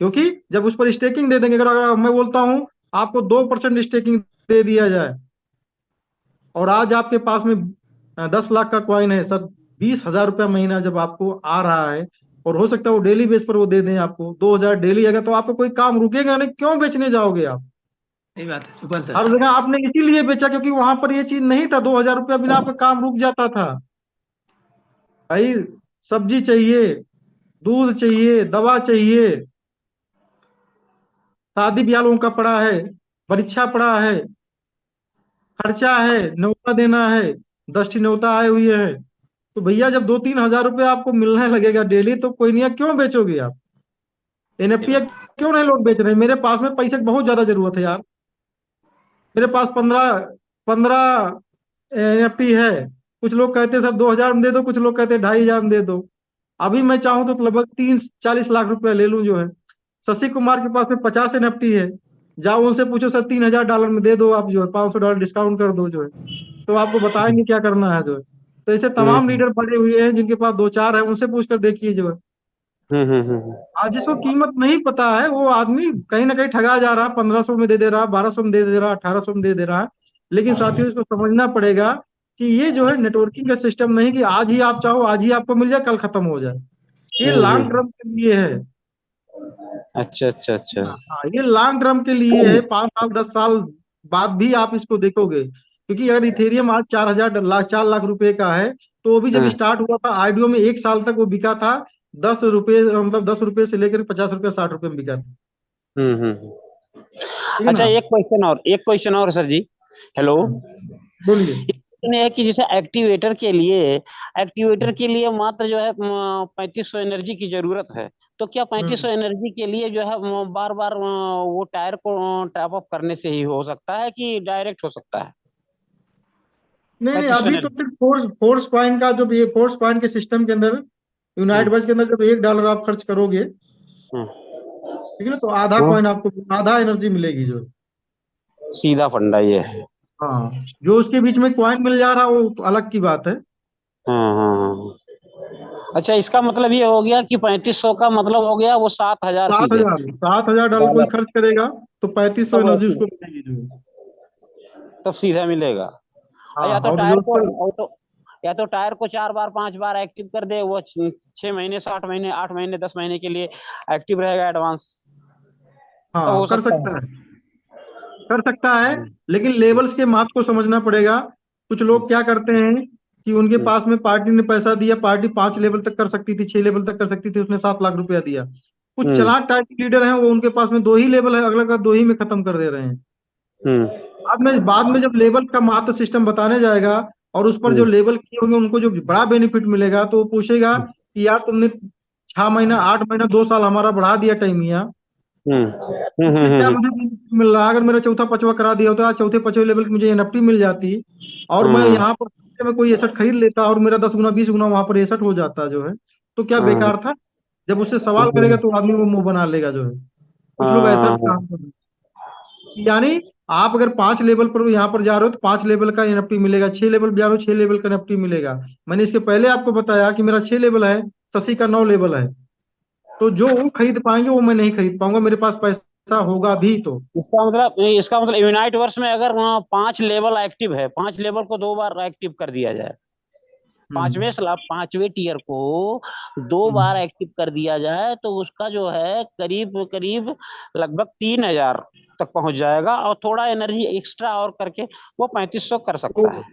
क्योंकि जब उस पर स्टेकिंग दे देंगे, अगर मैं बोलता हूँ आपको 2% स्टेकिंग दे दिया जाए, और आज आपके पास में 10 लाख का कॉइन है सर, $20,000 महीना जब आपको आ रहा है, और हो सकता है वो डेली बेस पर वो दे दें आपको 2,000 डेली, अगर तो आपका कोई काम रुकेगा नहीं, क्यों बेचने जाओगे आप? सही बात है सुपल हर सर। जगह आपने इसीलिए बेचा क्योंकि वहां पर ये चीज नहीं था, $2,000 बिना आपका काम रुक जाता था। भाई, सब्जी चाहिए, दूध चाहिए, दवा चाहिए, शादी ब्याह लोगों का पड़ा है, परीक्षा पड़ा है, खर्चा है, न्योता देना है, 10 न्योता आए हुए हैं। तो भैया जब 2-3 हजार रुपये आपको मिलने लगेगा डेली, तो कोई नहीं, क्यों बेचोगे आप? सही एनएफटी बात है। क्यों नहीं लोग बेच रहे हैं? मेरे पास में पैसे की बहुत ज्यादा जरूरत है यार। मेरे पास 15 15 एनएफटी है, कुछ लोग कहते हैं सर 2,000 में दे दो, कुछ लोग कहते हैं 2,500 में दे दो। अभी मैं चाहूँ तो लगभग 30-40 लाख रुपया ले लूँ जो है। शशि कुमार के पास में 50 NFT है, जाओ उनसे पूछो सर $3,000 में दे दो आप जो है, $500 डिस्काउंट कर दो जो है, तो आपको बताएंगे क्या करना है जो है। तो ऐसे तमाम हम्म लीडर बड़े हुए हैं जिनके पास दो चार है, उनसे पूछ कर देखिए जो है। हम्म। आज जिसको कीमत नहीं पता है वो आदमी कहीं ना कहीं ठगा जा रहा है, 1,500 में दे दे रहा, 1,200 में दे दे रहा, 1,800 में दे दे रहा है। लेकिन साथियों इसको समझना पड़ेगा कि ये जो है नेटवर्किंग का सिस्टम नहीं कि आज ही आप चाहो आज ही आपको मिल जाए कल खत्म हो जाए। ये लॉन्ग हम्म। टर्म के लिए है। अच्छा अच्छा अच्छा। हाँ, ये लॉन्ग टर्म के लिए है, 5 साल 10 साल बाद भी आप इसको देखोगे। क्योंकि अगर इथेरियम आज 4 लाख रुपए का है, तो वो भी जब हाँ। स्टार्ट हुआ था आईडीओ में 1 साल तक वो बिका था 10 रुपए, मतलब 10 रुपए से लेकर 50 रुपए 60 रुपए में बिका था। हम्म। ठीक है अच्छा, ना। एक क्वेश्चन और सर जी। हेलो। हाँ, बोलिए। ये है कि जैसे एक्टिवेटर के लिए मात्र जो है 3500 एनर्जी की जरूरत है। तो क्या 3500 हम्म। एनर्जी के लिए जो है बार बार वो टायर को टॉप अप करने से ही हो सकता है कि डायरेक्ट हो सकता है नहीं नहीं, 3500 अभी तो एनर्जी? सिर्फ फोर्स पॉइंट का, जब ये फोर्स पॉइंट के सिस्टम के अंदर यूनाइट हम्म बस के अंदर जब $1 आप खर्च करोगे, हम्म। ठीक है ना, तो आधा हाँ, कॉइन आपको, आधा एनर्जी मिलेगी जो। सीधा फंडा ये है। हाँ, जो उसके बीच में कॉइन मिल जा रहा वो तो अलग की बात है। हाँ। अच्छा, इसका मतलब ये हो गया कि 3500 का मतलब हो गया वो 7,000 सात सीधे हजार सात हजार डॉलर कोई डॉलर। खर्च करेगा तो 3,500 तब एनर्जी ऐसी उसको मिलेगी जो। तब सीधा मिलेगा। हाँ, या तो और जो टायर उस को पर, और तो या तो टायर को 4 बार 5 बार एक्टिव कर दे, वो 6 महीने 7 महीने 8 महीने 10 महीने के लिए एक्टिव रहेगा एडवांस। तब हाँ हो कर सकता सकता है। है, कर सकता है। हम्म लेकिन लेवल्स के मात को समझना पड़ेगा। कुछ लोग क्या करते हैं कि उनके हम्म पास में पार्टी ने पैसा दिया, पार्टी 5 लेवल तक कर सकती थी, 6 लेवल तक कर सकती थी, उसने 7 लाख रुपया दिया। कुछ हम्म चालाक टाइप के लीडर हैं, वो उनके पास में 2 ही लेवल है, अगला का 2 ही में खत्म कर दे रहे हैं। हम्म बाद में जब लेवल का महत्व सिस्टम बताने जाएगा और उस पर जो हम्म लेवल किए होंगे उनको जो बड़ा बेनिफिट मिलेगा, तो वो पूछेगा कि यार तुमने 6 महीना 8 महीना 2 साल हमारा बढ़ा दिया टाइमिया, हम्म उससे क्या हम्म मुझे benefit मिल रहा है? अगर मेरा चौथा पांचवा करा दिया होता, चौथे पांचवे लेवल की मुझे एनएफटी मिल जाती, और मैं हम्म यहाँ पर में कोई एसेट खरीद लेता और मेरा 10 गुना 20 गुना वहां पर एसेट हो जाता जो है, तो क्या हम्म बेकार था? जब उससे सवाल करेगा हम्म तो आदमी वो मुंह बना लेगा जो है। कुछ लोग ऐसा भी हम्म काम कर रहे हैं। यानी आप अगर 5 लेवल पर यहाँ पर जा रहे हो तो 5 लेवल का एनएफटी मिलेगा, 6 लेवल जा रहे हो 6 लेवल का एनएफटी मिलेगा। मैंने इसके पहले आपको बताया कि मेरा 6 लेवल है, शशि का 9 लेवल है। तो जो वो खरीद पाएंगे वो मैं नहीं खरीद पाऊंगा, मेरे पास पैसा होगा भी तो। इसका मतलब यूनाइट वर्स में अगर वहाँ 5 लेवल एक्टिव है, 5 लेवल को 2 बार एक्टिव कर दिया जाए, हम्म 5वें टीयर को 2 बार हम्म। एक्टिव कर दिया जाए, तो उसका जो है करीब करीब लगभग 3,000 तक पहुंच जाएगा, और थोड़ा एनर्जी एक्स्ट्रा और करके वो 3500 कर तो सकता है।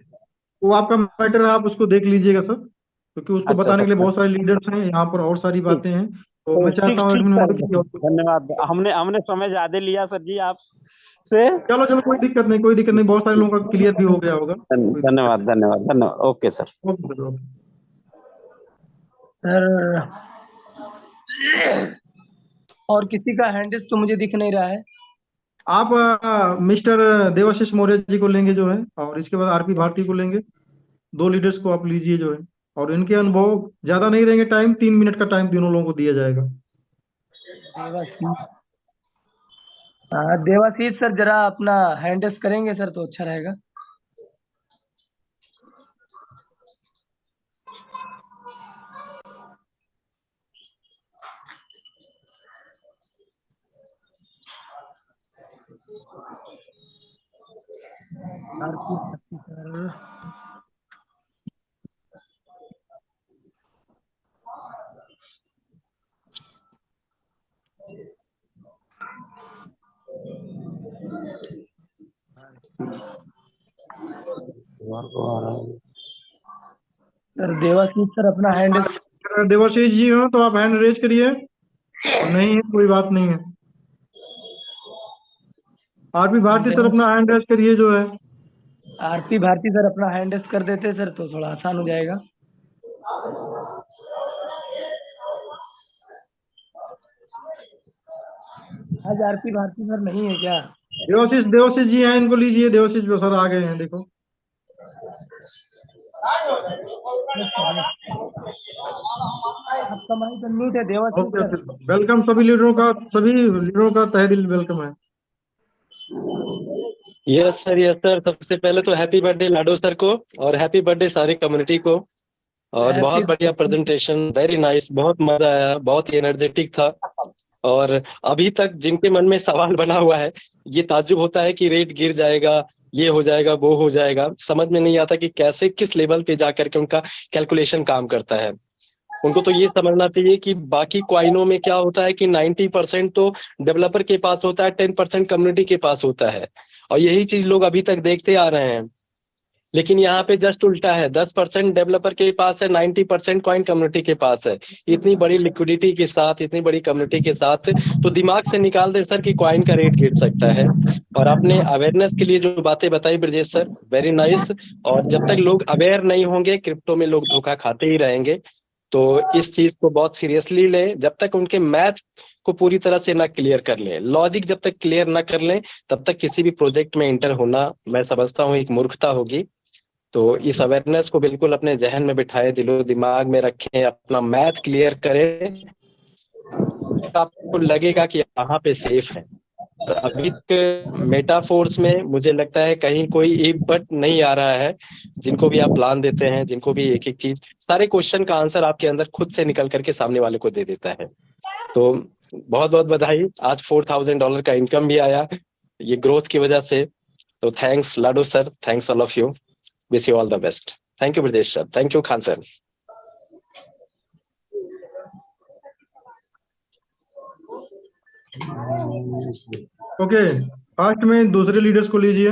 वो आपका मैटर है, आप उसको देख लीजिएगा सर, क्योंकि उसको अच्छा बताने अच्छा के लिए अच्छा। बहुत सारे लीडर्स हैं यहाँ पर और सारी ठीक। बातें हैं। तो तो मैं ठीक चाहता हूँ ठीक एडमिन सर, महोदय की और धन्यवाद। हमने हमने समय ज्यादा लिया सर जी आपसे। चलो चलो, कोई दिक्कत नहीं, कोई दिक्कत नहीं, बहुत सारे लोगों का क्लियर भी हो गया होगा, कोई दिक्कत धन्यवाद धन्यवाद धन्यवाद। Okay sir. नहीं। Okay sir, okay. सर, और किसी का हैंडिस तो मुझे दिख नहीं रहा है। आप मिस्टर देवाशीष मौर्य जी को लेंगे जो है, और इसके बाद आरपी भारती को लेंगे। 2 लीडर्स को आप लीजिए जो है, और इनके अनुभव ज्यादा नहीं रहेंगे, टाइम 3 मिनट का टाइम तीनों लोगों को दिया जाएगा। देवाशीष, हाँ देवाशीष सर, जरा अपना हैंडिस करेंगे सर तो अच्छा रहेगा। Aarti Bharti sir. Sir Debashish sir अपना हैंडिस। अगर देवाशीष जी हो तो आप हैंड रेज करिए, और नहीं है कोई बात नहीं है। आरपी भारती सर अपना हैंड रेज करिए जो है। आरती भारती सर अपना हैंडिस कर देते सर तो थोड़ा आसान हो जाएगा। आज आरती भारती सर नहीं है क्या? देवाशीष देवाशीष जी हैं, इनको लीजिए, देवाशीष सर आ गए हैं देखो। आपका माइक अनम्यूट है Debashish okay sir. Okay, welcome सभी लीडरों का तहे दिल वेलकम है। यस सर, सबसे पहले तो हैप्पी बर्थडे लाडो सर को और हैप्पी बर्थडे सारी कम्युनिटी को। और Happy बहुत बढ़िया प्रेजेंटेशन, वेरी नाइस, बहुत मजा आया, बहुत ही एनर्जेटिक था। और अभी तक जिनके मन में सवाल बना हुआ है, ये ताज्जुब होता है कि रेट गिर जाएगा, ये हो जाएगा, वो हो जाएगा, समझ में नहीं आता कि कैसे किस लेवल पे जाकर के उनका कैलकुलेशन काम करता है। उनको तो ये समझना चाहिए कि बाकी क्वाइनों में क्या होता है कि 90% तो डेवलपर के पास होता है, 10% कम्युनिटी के पास होता है, और यही चीज लोग अभी तक देखते आ रहे हैं। लेकिन यहाँ पे जस्ट उल्टा है, 10% डेवलपर के पास है, 90% कॉइन कम्युनिटी के पास है। इतनी बड़ी लिक्विडिटी के साथ, इतनी बड़ी कम्युनिटी के साथ, तो दिमाग से निकाल दे सर कि कॉइन का रेट गिर सकता है। और आपने अवेयरनेस के लिए जो बातें बताई ब्रजेश सर, वेरी नाइस। और जब तक लोग अवेयर नहीं होंगे, क्रिप्टो में लोग धोखा खाते ही रहेंगे। तो इस चीज को बहुत सीरियसली लें। जब तक उनके मैथ को पूरी तरह से ना क्लियर कर लें, लॉजिक जब तक क्लियर ना कर लें, तब तक किसी भी प्रोजेक्ट में एंटर होना, मैं समझता हूँ, एक मूर्खता होगी। तो इस अवेयरनेस को बिल्कुल अपने जहन में बिठाएं, दिलो दिमाग में रखें, अपना मैथ क्लियर करें, आपको लगेगा कि यहाँ पे सेफ है। अभी तक मेटाफोर्स में मुझे लगता है कहीं कोई एक बट नहीं आ रहा है। जिनको भी आप प्लान देते हैं, जिनको भी एक एक चीज, सारे क्वेश्चन का आंसर आपके अंदर खुद से निकल करके सामने वाले को दे देता है। तो बहुत बहुत बधाई, आज $4000 का इनकम भी आया ये ग्रोथ की वजह से। तो thanks Lado sir, thanks all of you, wish you all the best. Thank you Brajesh sir, thank you Khan sir. Okay, fast में दूसरे लीडर्स को लीजिए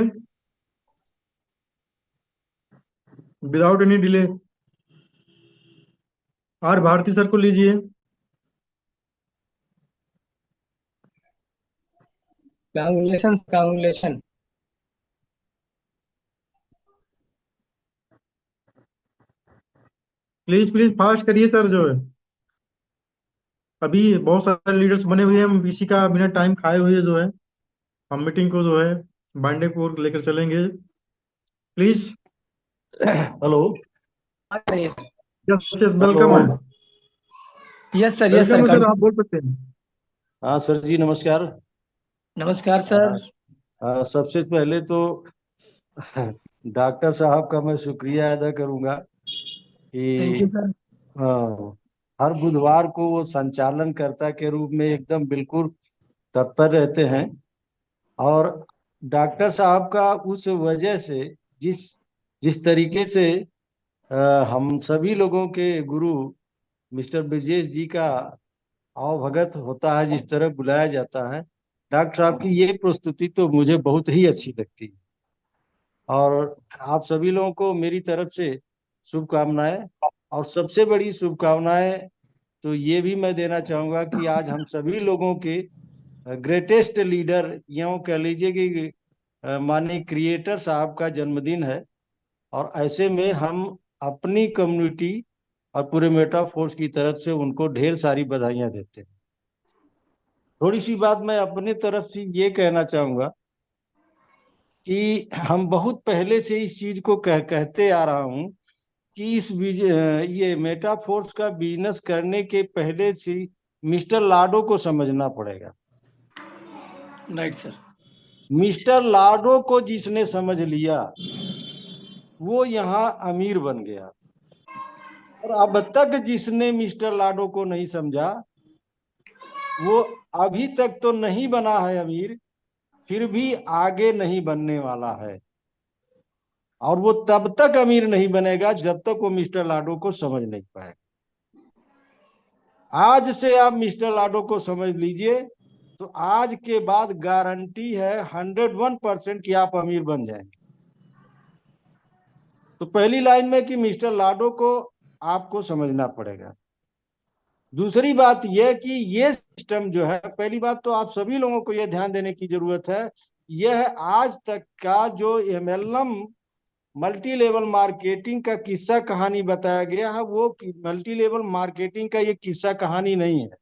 without any delay. R Bharati sir को लीजिए। कांग्रेचुलेशन। प्लीज प्लीज फास्ट करिए सर, जो है अभी बहुत सारे लीडर्स बने हुए हैं, हम इसी का बिना टाइम खाए हुए जो है हम मीटिंग को जो है बांडे को लेकर चलेंगे। Please. Hello. Yes yes, welcome है। यस सर, वेलकम है सर, आप बोल सकते हैं। हाँ सर जी, नमस्कार। नमस्कार सर। सबसे पहले तो डॉक्टर साहब का मैं शुक्रिया अदा करूंगा थैंक यू कि सर। हर बुधवार को वो संचालनकर्ता के रूप में एकदम बिल्कुल तत्पर रहते हैं। और डॉक्टर साहब का उस वजह से जिस जिस तरीके से हम सभी लोगों के गुरु मिस्टर ब्रजेश जी का आवभगत होता है, जिस तरह बुलाया जाता है, डॉक्टर साहब की ये प्रस्तुति तो मुझे बहुत ही अच्छी लगती है। और आप सभी लोगों को मेरी तरफ से शुभकामनाएं। और सबसे बड़ी शुभकामनाएं तो ये भी मैं देना चाहूंगा कि आज हम सभी लोगों के ग्रेटेस्ट लीडर, यूं कह लीजिए कि माननीय क्रिएटर साहब का जन्मदिन है। और ऐसे में हम अपनी कम्युनिटी और पूरे मेटाफोर्स की तरफ से उनको ढेर सारी बधाइयां देते हैं। थोड़ी सी बात मैं अपनी तरफ से ये कहना चाहूंगा कि हम बहुत पहले से इस चीज को कहते आ रहा हूं कि ये मेटाफोर्स का बिजनेस करने के पहले से मिस्टर लाडो को समझना पड़ेगा। Right sir. मिस्टर लाडो को जिसने समझ लिया वो यहाँ अमीर बन गया, और अब तक जिसने मिस्टर लाडो को नहीं समझा वो अभी तक तो नहीं बना है अमीर, फिर भी आगे नहीं बनने वाला है। और वो तब तक अमीर नहीं बनेगा जब तक वो मिस्टर लाडो को समझ नहीं पाएगा। आज से आप मिस्टर लाडो को समझ लीजिए तो आज के बाद गारंटी है 101% कि आप अमीर बन जाएंगे। तो पहली लाइन में कि मिस्टर लाडो को आपको समझना पड़ेगा। दूसरी बात यह कि ये सिस्टम जो है, पहली बात तो आप सभी लोगों को यह ध्यान देने की जरूरत है, यह आज तक का जो MLM मल्टी लेवल मार्केटिंग का किस्सा कहानी बताया गया है, वो मल्टी लेवल मार्केटिंग का ये किस्सा कहानी नहीं है।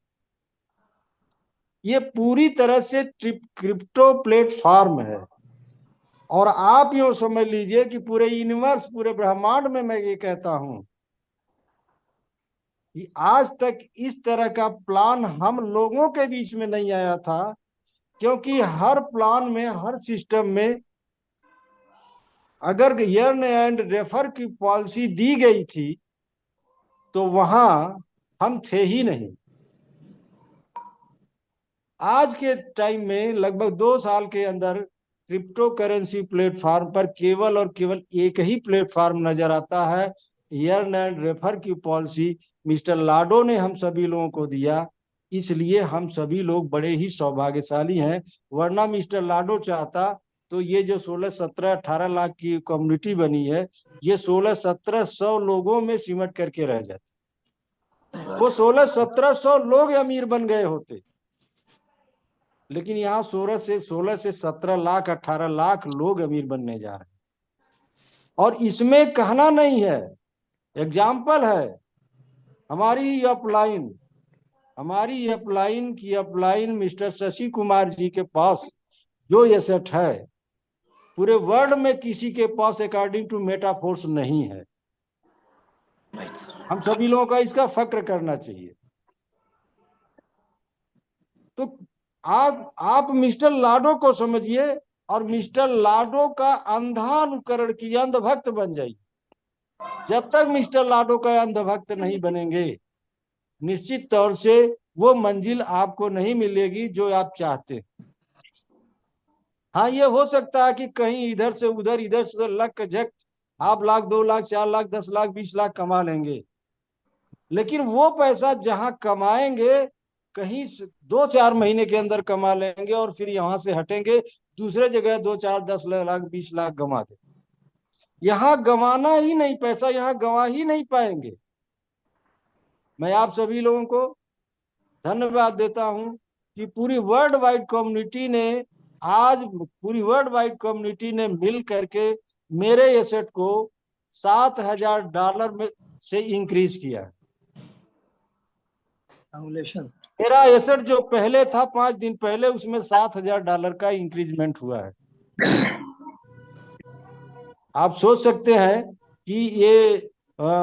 ये पूरी तरह से क्रिप्टो प्लेटफॉर्म है। और आप यूं समझ लीजिए कि पूरे यूनिवर्स, पूरे ब्रह्मांड में मैं ये कहता हूं कि आज तक इस तरह का प्लान हम लोगों के बीच में नहीं आया था, क्योंकि हर प्लान में, हर सिस्टम में अगर अर्न एंड रेफर की पॉलिसी दी गई थी तो वहां हम थे ही नहीं। आज के टाइम में लगभग 2 साल के अंदर क्रिप्टो करेंसी प्लेटफॉर्म पर केवल और केवल एक ही प्लेटफॉर्म नजर आता है, अर्न एंड रेफर की पॉलिसी मिस्टर लाडो ने हम सभी लोगों को दिया, इसलिए हम सभी लोग बड़े ही सौभाग्यशाली हैं। वरना मिस्टर लाडो चाहता तो ये जो 16, 17, 18 लाख की कम्युनिटी बनी है, ये 16, 1700 लोगों में सिमट करके रह जाती। वो 16, 1700 लोग अमीर बन गए होते, लेकिन यहाँ 16 से 17 लाख, 18 लाख लोग अमीर बनने जा रहे हैं। और इसमें कहना नहीं है, एग्जाम्पल है हमारी अपलाइन मिस्टर शशि कुमार जी के पास जो एसेट है, पूरे वर्ल्ड में किसी के पास अकॉर्डिंग टू मेटाफोर्स नहीं है। हम सभी लोगों का इसका फक्र करना चाहिए। तो आप मिस्टर लाडो को समझिए और मिस्टर लाडो का अंधा अनुकरण कीजिए, अंधभक्त बन जाइए। जब तक मिस्टर लाडो का अंधभक्त नहीं बनेंगे, निश्चित तौर से वो मंजिल आपको नहीं मिलेगी जो आप चाहते हैं। हाँ, ये हो सकता है कि कहीं इधर से उधर, इधर से उधर लक झक आप 1 लाख, 2 लाख, 4 लाख, 10 लाख, 20 लाख कमा लेंगे, लेकिन वो पैसा जहां कमाएंगे कहीं 2-4 महीने के अंदर कमा लेंगे और फिर यहां से हटेंगे, दूसरे जगह 2, 4, 10 लाख, 20 लाख गंवा दे। यहां गंवाना ही नहीं, पैसा यहां गंवा ही नहीं पाएंगे। मैं आप सभी लोगों को धन्यवाद देता हूं कि पूरी वर्ल्ड वाइड कम्युनिटी ने मिल करके मेरे एसेट को $7,000 में से इंक्रीज किया। मेरा एसेट जो पहले था 5 दिन पहले, उसमें $7,000 का इंक्रीजमेंट हुआ है। आप सोच सकते हैं कि ये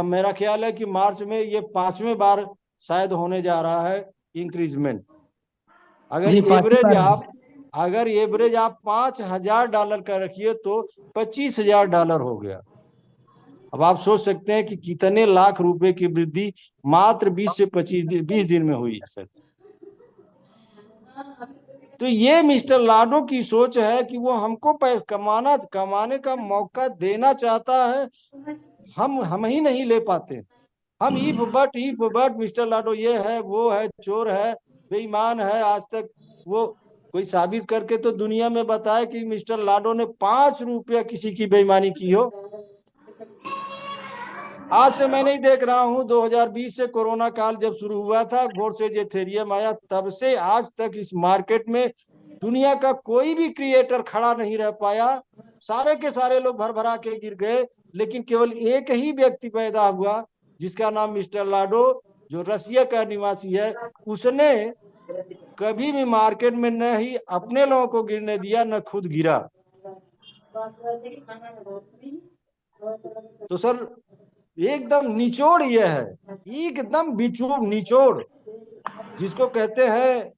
मेरा ख्याल है कि मार्च में ये 5वें बार शायद होने जा रहा है इंक्रीजमेंट। अगर एवरेज आप $5,000 का रखिए तो $25,000 हो गया। अब आप सोच सकते हैं कि कितने लाख रुपए की वृद्धि मात्र 20 से 20 दिन में हुई है सर। तो ये मिस्टर लाडो की सोच है कि वो हमको कमाने का मौका देना चाहता है, हम ही नहीं ले पाते। हम इफ बट मिस्टर लाडो ये है, वो है, चोर है, बेईमान है, आज तक वो कोई साबित करके तो दुनिया में बताए कि मिस्टर लाडो ने 5 रुपया किसी की बेईमानी की हो। आज से मैं नहीं देख रहा हूं, 2020 से कोरोना काल जब शुरू हुआ था, गोरसेज एथेरियम आया, तब से आज तक इस मार्केट में दुनिया का कोई भी क्रिएटर खड़ा नहीं रह पाया। सारे के सारे लोग भर भरा के गिर गए, लेकिन केवल एक ही व्यक्ति पैदा हुआ जिसका नाम मिस्टर लाडो, जो रसिया का निवासी है। उसने कभी भी मार्केट में न ही अपने लोगों को गिरने दिया, न खुद गिरा। तो सर एकदम निचोड़ ये है, एकदम निचोड़ जिसको कहते हैं,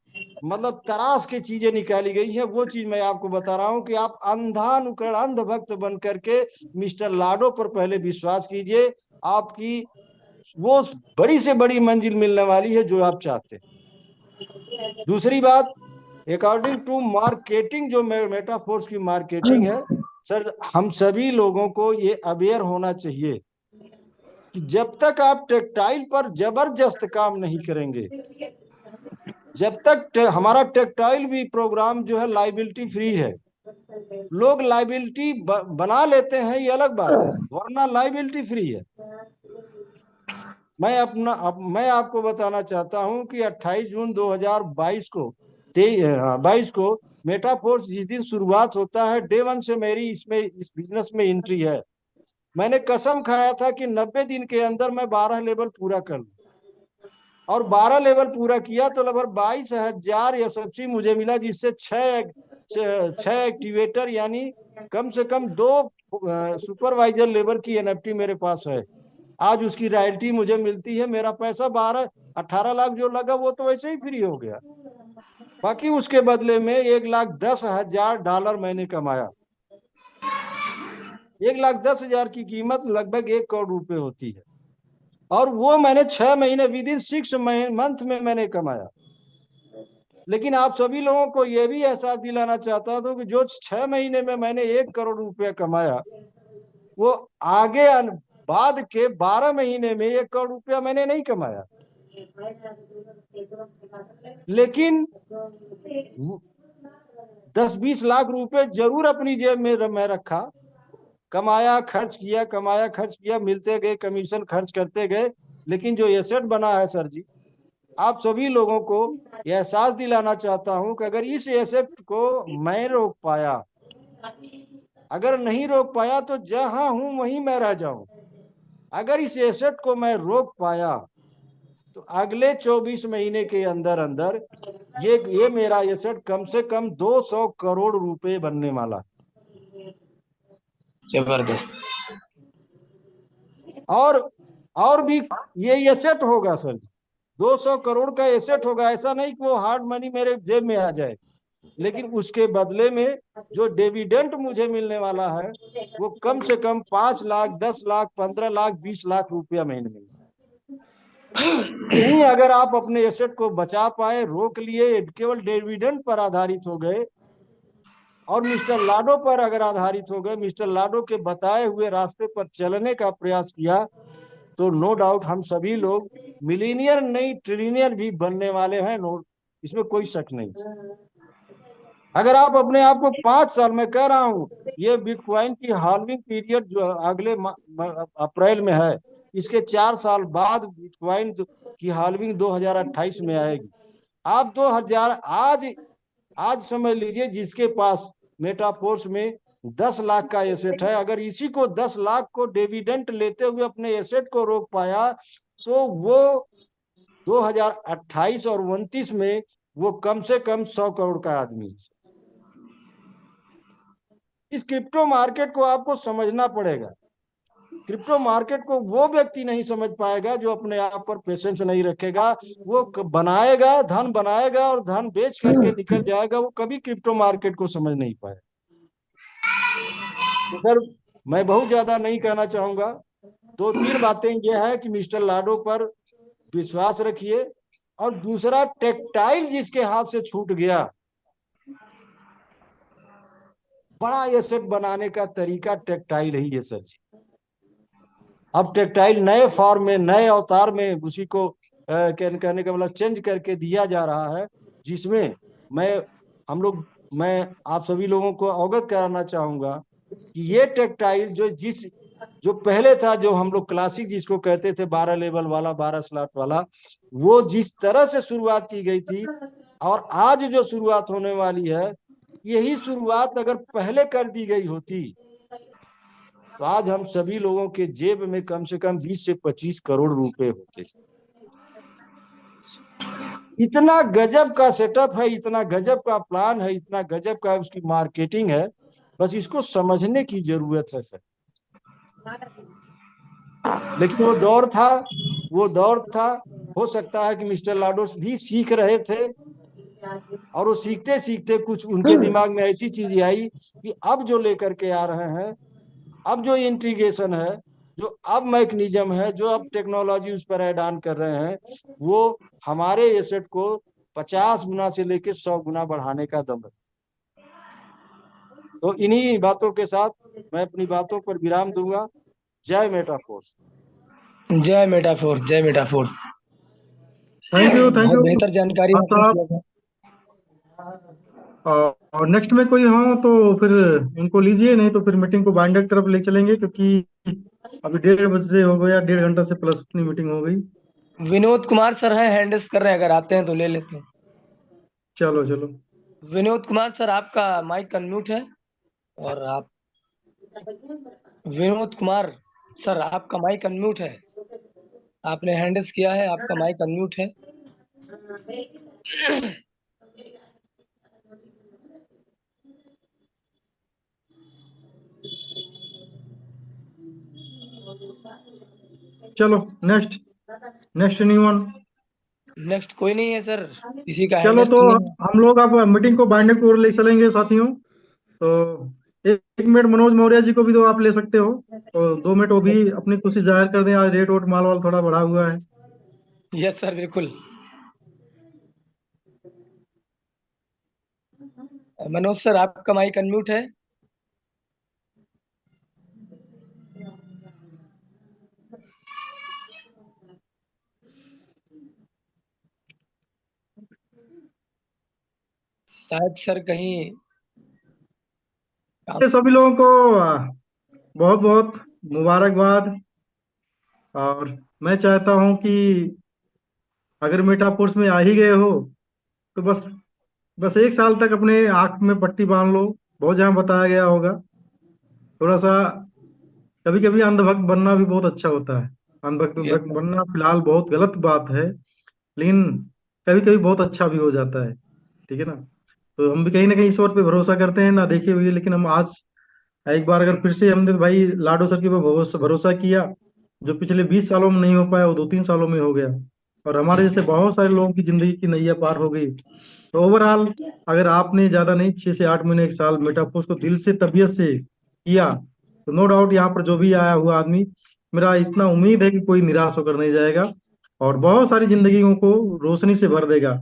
मतलब तराश की चीजें निकाली गई है। वो चीज मैं आपको बता रहा हूं कि आप अंधानुकरण, अंधभक्त बन करके मिस्टर लाडो पर पहले विश्वास कीजिए, आपकी वो बड़ी से बड़ी मंजिल मिलने वाली है जो आप चाहते हैं। दूसरी बात, अकॉर्डिंग टू मार्केटिंग, जो मेटाफोर्स की मार्केटिंग है सर, हम सभी लोगों को ये अवेयर होना चाहिए कि जब तक आप टेक्सटाइल पर जबरदस्त काम नहीं करेंगे, जब तक हमारा टेक्सटाइल भी प्रोग्राम जो है लाइबिलिटी फ्री है। लोग लाइबिलिटी बना लेते हैं, ये अलग बात है, वरना लाइबिलिटी फ्री है। मैं आपको बताना चाहता हूं कि 28 जून 2022 को 22 को मेटाफोर्स जिस दिन शुरुआत होता है, डे 1 से मेरी इस बिजनेस में एंट्री है। मैंने कसम खाया था कि 90 दिन के अंदर मैं 12 लेवल पूरा कर लूं, और 12 लेवल पूरा किया तो लगभग 22,000 एसएफसी मुझे मिला, जिससे छह एक्टिवेटर यानी कम से कम 2 सुपरवाइजर लेवल की एनएफटी मेरे पास है। आज उसकी रॉयल्टी मुझे मिलती है। मेरा पैसा 18 लाख जो लगा वो तो वैसे ही फ्री हो गया। बाकी उसके बदले में $1,10,000 मैंने कमाया। 1,10,000 की कीमत लगभग 1 करोड़ रुपए होती है, और वो मैंने 6 महीने विद इन 6 मंथ में मैंने कमाया। लेकिन आप सभी लोगों को यह भी एहसास दिलाना चाहता हूं कि जो 6 महीने में मैंने 1 करोड़ रुपया कमाया, वो आगे बाद के 12 महीने में 1 करोड़ रुपया मैंने नहीं कमाया। लेकिन 10-20 लाख रुपए जरूर अपनी जेब में मैं रखा, कमाया खर्च किया, कमाया खर्च किया, मिलते गए, कमीशन खर्च करते गए। लेकिन जो एसेट बना है सर जी, आप सभी लोगों को यह एहसास दिलाना चाहता हूं कि अगर इस एसेट को मैं रोक पाया, अगर नहीं रोक पाया तो जहां हूं वहीं मैं रह जाऊं। अगर इस एसेट को मैं रोक पाया तो अगले 24 महीने के अंदर अंदर ये मेरा एसेट कम से कम 200 करोड़ रुपए बनने वाला। जबरदस्त। और भी ये एसेट होगा सर जी, 200 करोड़ का एसेट होगा। ऐसा नहीं कि वो हार्ड मनी मेरे जेब में आ जाए, लेकिन उसके बदले में जो डिविडेंड मुझे मिलने वाला है वो कम से कम 5 लाख, 10 लाख, 15 लाख, 20 लाख रुपया महीने में। यही अगर आप अपने एसेट को बचा पाए, रोक लिए, केवल डिविडेंड पर आधारित हो गए और मिस्टर लाडो पर अगर आधारित हो गए, मिस्टर लाडो के बताए हुए रास्ते पर चलने का प्रयास किया, तो नो डाउट हम सभी लोग मिलीनियर नहीं ट्रिलियनियर भी बनने वाले हैं। इसमें कोई शक नहीं। अगर आप अपने आप को 5 साल में, कह रहा हूं, ये बिटकॉइन की हाल्विंग पीरियड जो अगले अप्रैल में है, इसके 4 साल बाद बिटकॉइन की हाल्विंग 2028 में आएगी। आप 2000 आज समझ लीजिए, जिसके पास मेटाफोर्स में 10 लाख का एसेट है, अगर इसी को 10 लाख को डिविडेंड लेते हुए अपने एसेट को रोक पाया, तो वो 2028 और 29 में वो कम से कम 100 करोड़ का आदमी है। इस क्रिप्टो मार्केट को आपको समझना पड़ेगा। क्रिप्टो मार्केट को वो व्यक्ति नहीं समझ पाएगा जो अपने आप पर पेशेंस नहीं रखेगा। वो बनाएगा, धन बनाएगा और धन बेच करके निकल जाएगा। वो कभी क्रिप्टो मार्केट को समझ नहीं पाएगा। तो सर, मैं बहुत ज्यादा नहीं कहना चाहूंगा। 2-3 बातें यह है कि मिस्टर लाडो पर विश्वास रखिए, और दूसरा, टेक्टाइल जिसके हाथ से छूट गया, बड़ा एसेट बनाने का तरीका टेक्टाइल ही है सर जी। अब टेक्टाइल नए फॉर्म में, नए अवतार में उसी को कहने का मतलब चेंज करके दिया जा रहा है, जिसमें मैं आप सभी लोगों को अवगत कराना चाहूंगा कि ये टेक्टाइल जो पहले था, जो हम लोग क्लासिक जिसको कहते थे 12 लेवल वाला, 12 स्लॉट वाला, वो जिस तरह से शुरुआत की गई थी और आज जो शुरुआत होने वाली है, यही शुरुआत अगर पहले कर दी गई होती तो आज हम सभी लोगों के जेब में कम से कम 20 से 25 करोड़ रुपए होते। इतना गजब का सेटअप है, इतना गजब का प्लान है, इतना गजब का उसकी मार्केटिंग है, बस इसको समझने की जरूरत है सर। लेकिन वो दौर था। हो सकता है कि मिस्टर लाडो भी सीख रहे थे, और वो सीखते सीखते कुछ उनके दिमाग में ऐसी चीज आई कि अब जो लेकर के आ रहे हैं, अब जो इंटीग्रेशन है, जो अब मैकेनिज्म है, जो अब टेक्नोलॉजी उस पर ऐड ऑन कर रहे हैं, वो हमारे एसेट को 50 गुना से लेकर 100 गुना बढ़ाने का दम है। तो इन्हीं बातों के साथ मैं अपनी बातों पर विराम दूंगा। जय मेटाफोर्स। जय मेटाफोर्स, जय मेटाफोर्स। थैंक यू बहुत बेहतर जानकारी आपने दिया था। और नेक्स्ट में कोई हो तो फिर उनको लीजिए, नहीं तो फिर मीटिंग को बाइंडर की तरफ ले चलेंगे, क्योंकि अभी 1:30 बजे हो गया, 1.5 घंटा से प्लस अपनी मीटिंग हो गई। विनोद कुमार सर है, हैंडल्स कर रहे हैं, अगर आते हैं तो ले लेते हैं। चलो चलो। विनोद कुमार सर, आपका माइक अनम्यूट है, और आप विनोद कुमार सर, आपका माइक अनम्यूट है, आपने हैंडल्स किया है, आपका माइक अनम्यूट है। चलो नेक्स्ट नेक्स्ट एनीवन। नेक्स्ट कोई नहीं है सर, किसी का चलो हैंड तो नहीं है। हम लोग अब मीटिंग को बांटने की ओर ले चलेंगे साथियों। तो एक मिनट मनोज मौर्य जी को भी तो आप ले सकते हो, तो 2 मिनट वो भी अपनी खुशी जाहिर कर दें। आज रेट वोट माल वाल थोड़ा बढ़ा हुआ है। यस सर, बिल्कुल। मनोज सर, आपका माइक अनम्यूट है। शायद सर कहीं सभी लोगों को बहुत बहुत मुबारकबाद। और मैं चाहता हूं कि अगर मेटाफोर्स में आ ही गए हो तो बस बस 1 साल तक अपने आंख में पट्टी बांध लो। बहुत जहाँ बताया गया होगा। थोड़ा सा कभी कभी अंधभक्त बनना भी बहुत अच्छा होता है। यस अंधभक्त सर। बनना फिलहाल बहुत गलत बात है, लेकिन कभी कभी बहुत अच्छा भी हो जाता है। ठीक है ना। तो हम भी कहीं ना कहीं ईश्वर पे भरोसा करते हैं ना देखे हुए, लेकिन हम आज एक बार अगर फिर से हमने भाई लाडो सर के ऊपर भरोसा भरोसा किया, जो पिछले 20 सालों में नहीं हो पाया वो 2-3 सालों में हो गया। और हमारे जैसे बहुत सारे लोगों की जिंदगी की नैया पार हो गई। तो ओवरऑल अगर आपने ज्यादा नहीं 6 से 8 महीने 1 साल मेटाफोर्स को दिल से तबीयत से किया, तो नो डाउट यहाँ पर जो भी आया हुआ आदमी, मेरा इतना उम्मीद है कि कोई निराश होकर नहीं जाएगा और बहुत सारी जिंदगियों को रोशनी से भर देगा।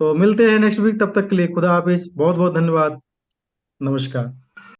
तो मिलते हैं नेक्स्ट वीक, तब तक के लिए खुदा हाफिज, बहुत बहुत धन्यवाद, नमस्कार।